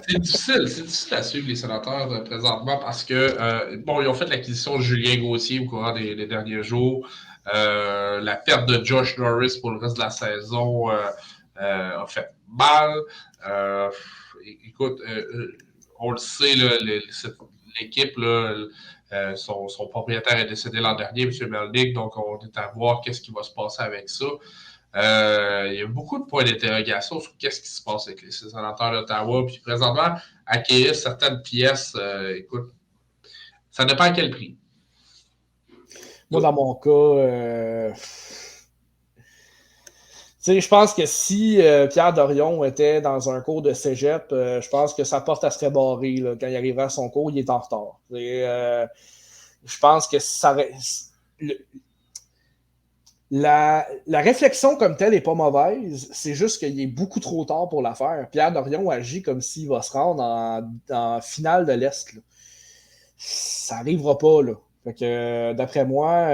C'est difficile à suivre les Sénateurs présentement parce que, bon, ils ont fait l'acquisition de Julien Gauthier au courant des derniers jours. La perte de Josh Norris pour le reste de la saison a fait mal. Écoute, on le sait, là, l'équipe, là, son propriétaire est décédé l'an dernier, M. Melnick, donc on est à voir qu'est-ce qui va se passer avec ça. Il y a beaucoup de points d'interrogation sur qu'est-ce qui se passe avec les Sénateurs d'Ottawa. Puis présentement, acquérir certaines pièces, écoute, ça dépend à quel prix. Moi, dans mon cas, je pense que si Pierre Dorion était dans un cours de cégep, je pense que sa porte elle serait barrée. Là, quand il arriverait à son cours, il est en retard. Je pense que ça la réflexion comme telle n'est pas mauvaise, c'est juste qu'il est beaucoup trop tard pour la faire. Pierre Dorion agit comme s'il va se rendre en finale de l'Est. Là. Ça n'arrivera pas. Là. Fait que, d'après moi,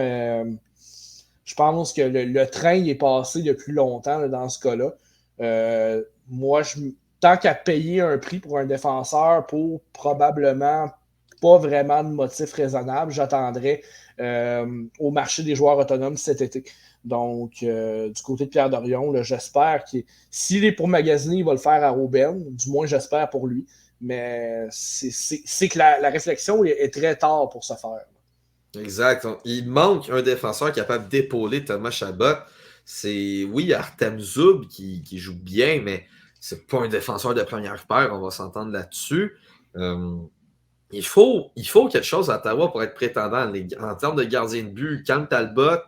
je pense que le train est passé depuis longtemps là, dans ce cas-là. Moi, tant qu'à payer un prix pour un défenseur pour probablement pas vraiment de motif raisonnable, j'attendrai au marché des joueurs autonomes cet été. Donc, du côté de Pierre Dorion, là, j'espère qu'il s'il est pour magasiner, il va le faire à Aubaine. Du moins, j'espère pour lui. Mais c'est que la réflexion est très tard pour se faire. Exact. Il manque un défenseur capable d'épauler Thomas Chabot. C'est, oui, Artem Zub qui joue bien, mais c'est pas un défenseur de première paire. On va s'entendre là-dessus. Il faut quelque chose à Ottawa pour être prétendant en termes de gardien de but. Cam Talbot,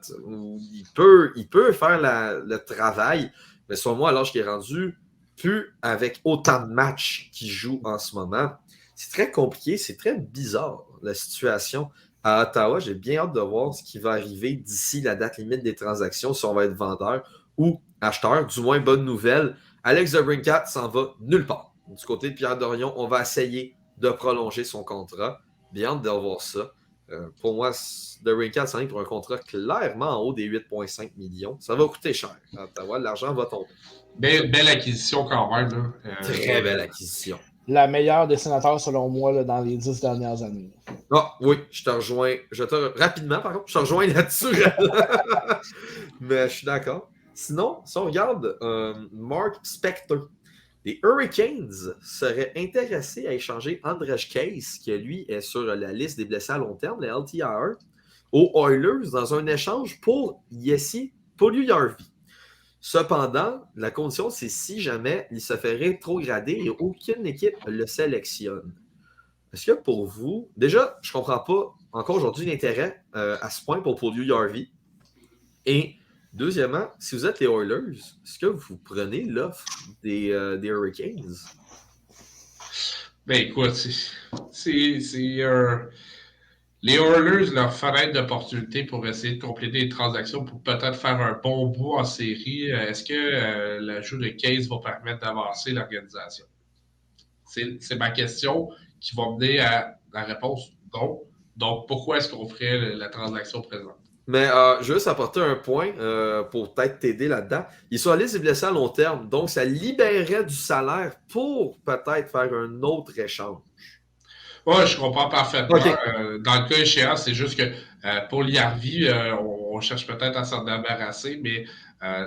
il peut faire le travail, mais selon moi, à l'âge qu'il est rendu, plus avec autant de matchs qu'il joue en ce moment. C'est très compliqué, c'est très bizarre, la situation à Ottawa. J'ai bien hâte de voir ce qui va arriver d'ici la date limite des transactions, si on va être vendeur ou acheteur. Du moins, bonne nouvelle, Alex DeBrincat s'en va nulle part. Du côté de Pierre Dorion, on va essayer de prolonger son contrat. Bien hâte de voir ça. Pour moi, DeBrincat s'en est pour un contrat clairement en haut des 8,5 millions. Ça va coûter cher à Ottawa. L'argent va tomber. Belle acquisition quand même. Là. Très belle acquisition. La meilleure des Sénateurs, selon moi, là, dans les 10 dernières années. Ah oui, je te rejoins. Rapidement, par contre, je te rejoins là-dessus. Mais je suis d'accord. Sinon, si on regarde Mark Spector, les Hurricanes seraient intéressés à échanger Andrej Case, qui lui est sur la liste des blessés à long terme, la LTIR, aux Oilers dans un échange pour Jesse Puljujärvi. Cependant, la condition, c'est si jamais il se fait rétrograder et aucune équipe le sélectionne. est-ce que pour vous, déjà, je ne comprends pas encore aujourd'hui l'intérêt à ce point pour Paul URV. Et deuxièmement, si vous êtes les Oilers, est-ce que vous prenez l'offre des Hurricanes? Ben écoute, les Oilers, leur fenêtre d'opportunité pour essayer de compléter les transactions pour peut-être faire un bon bout en série, est-ce que l'ajout de Case va permettre d'avancer l'organisation? C'est ma question qui va mener à la réponse non. Donc, pourquoi est-ce qu'on ferait la transaction présente? Mais je veux juste apporter un point pour peut-être t'aider là-dedans. Ils sont allés se blesser à long terme, donc ça libérerait du salaire pour peut-être faire un autre échange. Oui, je comprends parfaitement. Okay. Dans le cas échéant, c'est juste que pour l'IRV, on cherche peut-être à s'en débarrasser, mais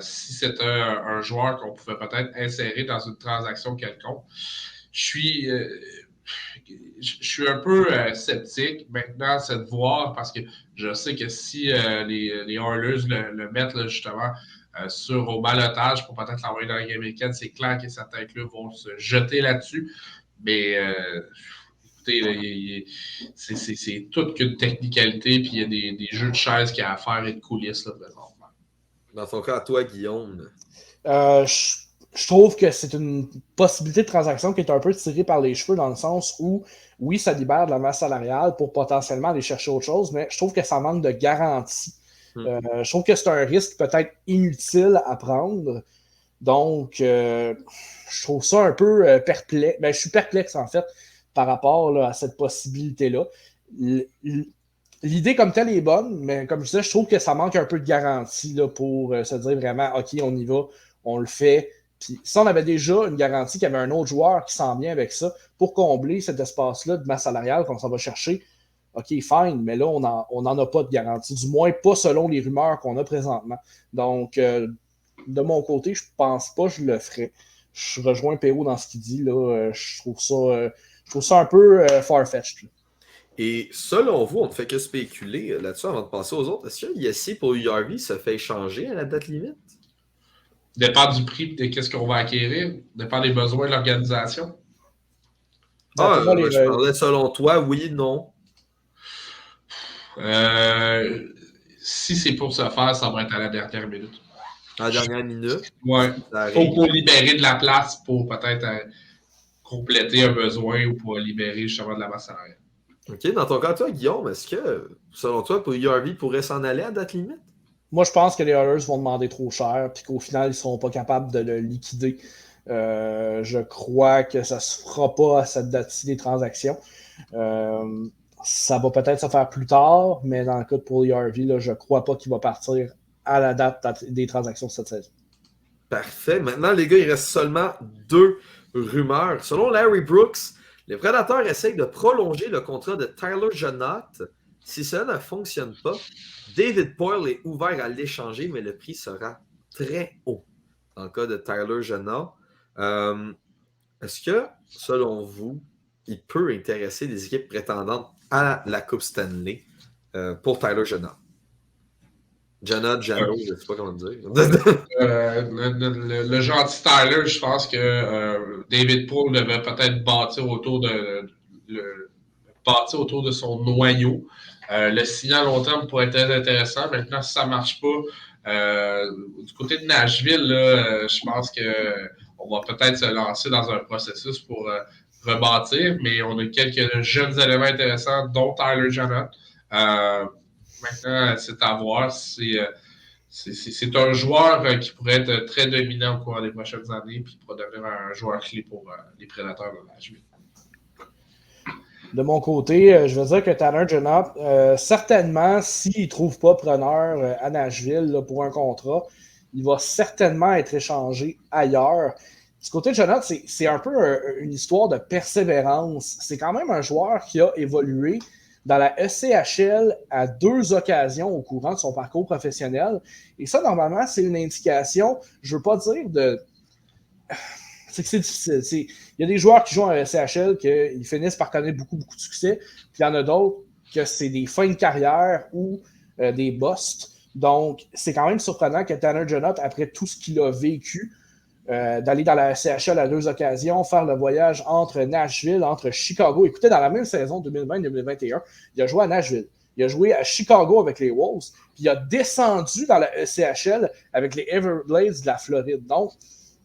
si c'était un joueur qu'on pouvait peut-être insérer dans une transaction quelconque, je suis un peu sceptique maintenant, c'est de voir, parce que je sais que si les Oilers le mettent là, justement au balotage pour peut-être l'envoyer dans la Ligue américaine, c'est clair que certains clubs vont se jeter là-dessus. Mais écoutez, là, c'est toute qu'une technicalité, puis il y a des jeux de chaises qu'il y a à faire et de coulisses là, présentement. Dans ton cas, à toi, Guillaume. Je trouve que c'est une possibilité de transaction qui est un peu tirée par les cheveux dans le sens où, oui, ça libère de la masse salariale pour potentiellement aller chercher autre chose, mais je trouve que ça manque de garantie. Je trouve que c'est un risque peut-être inutile à prendre. Donc, je trouve ça un peu perplexe. Ben, je suis perplexe, en fait, par rapport là, à cette possibilité-là. L'idée comme telle est bonne, mais comme je disais, je trouve que ça manque un peu de garantie là, pour se dire vraiment, OK, on y va, on le fait. Puis si on avait déjà une garantie qu'il y avait un autre joueur qui s'en vient avec ça pour combler cet espace-là de masse salariale qu'on s'en va chercher, OK, fine, mais là, on n'en a pas de garantie, du moins pas selon les rumeurs qu'on a présentement. Donc, de mon côté, je pense pas que je le ferais. Je rejoins Perrault dans ce qu'il dit. Là, je trouve ça un peu far-fetched. Là. Et selon vous, on ne fait que spéculer là-dessus avant de passer aux autres. Est-ce que Yessi pour URV se fait échanger à la date limite? Dépend du prix de qu'est-ce qu'on va acquérir, dépend des besoins de l'organisation. Je parlais selon toi, oui, non. Si c'est pour se faire, ça va être à la dernière minute. À la dernière minute? Ouais. Pour libérer de la place pour peut-être compléter un besoin ou pour libérer justement de la masse salariale. OK. Dans ton cas, toi, Guillaume, est-ce que, selon toi, pour URV pourrait s'en aller à date limite? Moi, je pense que les Oilers vont demander trop cher puis qu'au final, ils ne seront pas capables de le liquider. Je crois que ça ne se fera pas à cette date-ci des transactions. Ça va peut-être se faire plus tard, mais dans le cas de Paul URV, je ne crois pas qu'il va partir à la date des transactions de cette saison. Parfait. Maintenant, les gars, il reste seulement 2 rumeurs. Selon Larry Brooks, les Prédateurs essayent de prolonger le contrat de Tyler Jeannot. Si cela ne fonctionne pas, David Poile est ouvert à l'échanger, mais le prix sera très haut dans le cas de Tyler Jeannot. Est-ce que, selon vous, il peut intéresser des équipes prétendantes à la Coupe Stanley pour Tyler Jeannot? Jeannot, je ne sais pas comment dire. Le gentil Tyler, je pense que David Poole devait peut-être bâtir autour de son noyau. Le signal à long terme pourrait être intéressant. Maintenant, si ça ne marche pas, du côté de Nashville, là, je pense qu'on va peut-être se lancer dans un processus pour rebâtir, mais on a quelques jeunes éléments intéressants, dont Tyler Jeannot. Maintenant, c'est à voir. C'est un joueur qui pourrait être très dominant au cours des prochaines années et qui pourrait devenir un joueur clé pour les Prédateurs de Nashville. De mon côté, je veux dire que Tanner Jeannot, certainement, s'il ne trouve pas preneur à Nashville là, pour un contrat, il va certainement être échangé ailleurs. Du côté de Jeannot, c'est un peu une histoire de persévérance. C'est quand même un joueur qui a évolué dans la ECHL à 2 occasions au courant de son parcours professionnel. Et ça, normalement, c'est une indication, je ne veux pas dire de... C'est que c'est difficile. Il y a des joueurs qui jouent en ECHL qui finissent par connaître beaucoup, beaucoup de succès. Puis il y en a d'autres que c'est des fins de carrière ou des busts. Donc, c'est quand même surprenant que Tanner Jeannot, après tout ce qu'il a vécu, d'aller dans la CHL à 2 occasions, faire le voyage entre Nashville, entre Chicago. Écoutez, dans la même saison 2020-2021, il a joué à Nashville. Il a joué à Chicago avec les Wolves, puis il a descendu dans la CHL avec les Everblades de la Floride. Donc,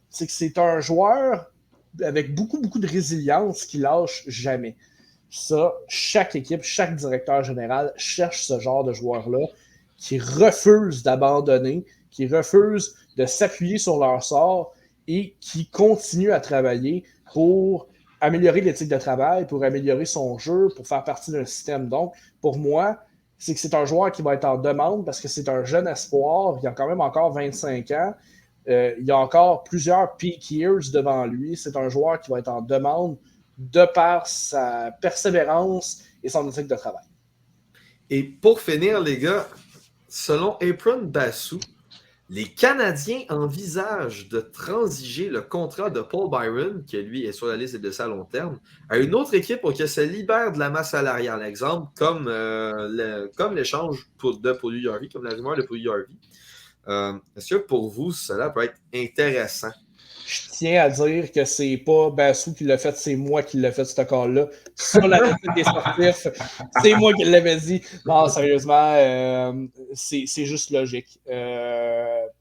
c'est un joueur avec beaucoup, beaucoup de résilience qui lâche jamais. Ça, chaque équipe, chaque directeur général cherche ce genre de joueur-là qui refuse d'abandonner, qui refuse de s'appuyer sur leur sort et qui continue à travailler pour améliorer l'éthique de travail, pour améliorer son jeu, pour faire partie d'un système. Donc, pour moi, c'est que c'est un joueur qui va être en demande parce que c'est un jeune espoir. Il a quand même encore 25 ans. Il y a encore plusieurs peak years devant lui. C'est un joueur qui va être en demande de par sa persévérance et son éthique de travail. Et pour finir, les gars, selon Apron Bassou, les Canadiens envisagent de transiger le contrat de Paul Byron, qui lui est sur la liste des blessés à long terme, à une autre équipe pour que ça libère de la masse salariale. Exemple, comme l'échange de Paul Harvey, comme la rumeur de Paul Harvey. Est-ce que pour vous, cela peut être intéressant? Je tiens à dire que c'est pas Bassou qui l'a fait, c'est moi qui l'ai fait, ce call-là. Sur la note des sportifs, c'est moi qui l'avais dit. Non, sérieusement, c'est juste logique.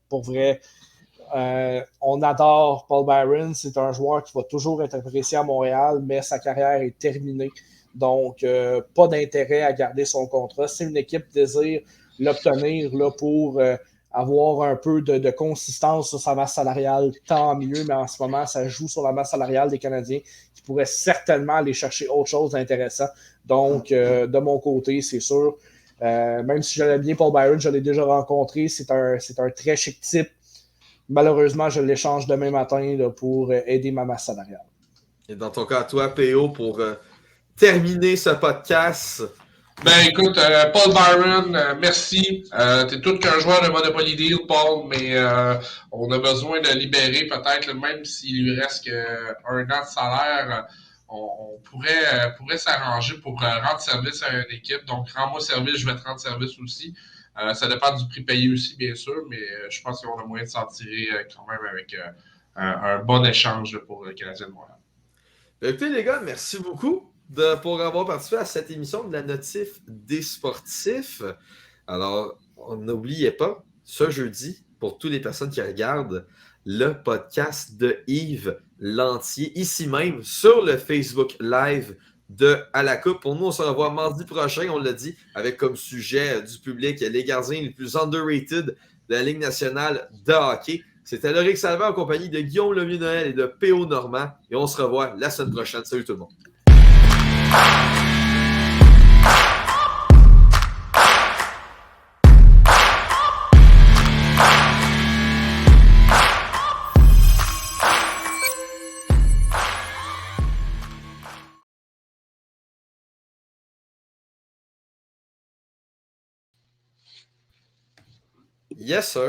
Pour vrai, on adore Paul Byron. C'est un joueur qui va toujours être apprécié à Montréal, mais sa carrière est terminée. Donc, pas d'intérêt à garder son contrat. Si une équipe désire l'obtenir là, pour avoir un peu de consistance sur sa masse salariale, tant mieux, mais en ce moment, ça joue sur la masse salariale des Canadiens qui pourraient certainement aller chercher autre chose d'intéressant. Donc, de mon côté, c'est sûr, même si j'aimais bien Paul Byron, je l'ai déjà rencontré, c'est un très chic type. Malheureusement, je l'échange demain matin là, pour aider ma masse salariale. Et dans ton cas, toi, PO, pour terminer ce podcast. Ben écoute, Paul Byron, merci. T'es tout qu'un joueur de Monopoly Deal, Paul, mais on a besoin de libérer peut-être, même s'il lui reste un an de salaire, on pourrait s'arranger pour rendre service à une équipe. Donc, rends-moi service, je vais te rendre service aussi. Ça dépend du prix payé aussi, bien sûr, mais je pense qu'on a moyen de s'en tirer quand même avec un bon échange pour le Canadien de Montréal. Écoutez, les gars, merci beaucoup pour avoir participé à cette émission de la Notif des sportifs. Alors, n'oubliez pas, ce jeudi, pour toutes les personnes qui regardent, le podcast de Yves Lantier, ici même, sur le Facebook Live de À la Coupe. Pour nous, on se revoit mardi prochain, on l'a dit, avec comme sujet du public les gardiens les plus underrated de la Ligue nationale de hockey. C'était Loïc Salvant en compagnie de Guillaume Lemieux-Noël et de P.O. Normand. Et on se revoit la semaine prochaine. Salut tout le monde. Yes, sir.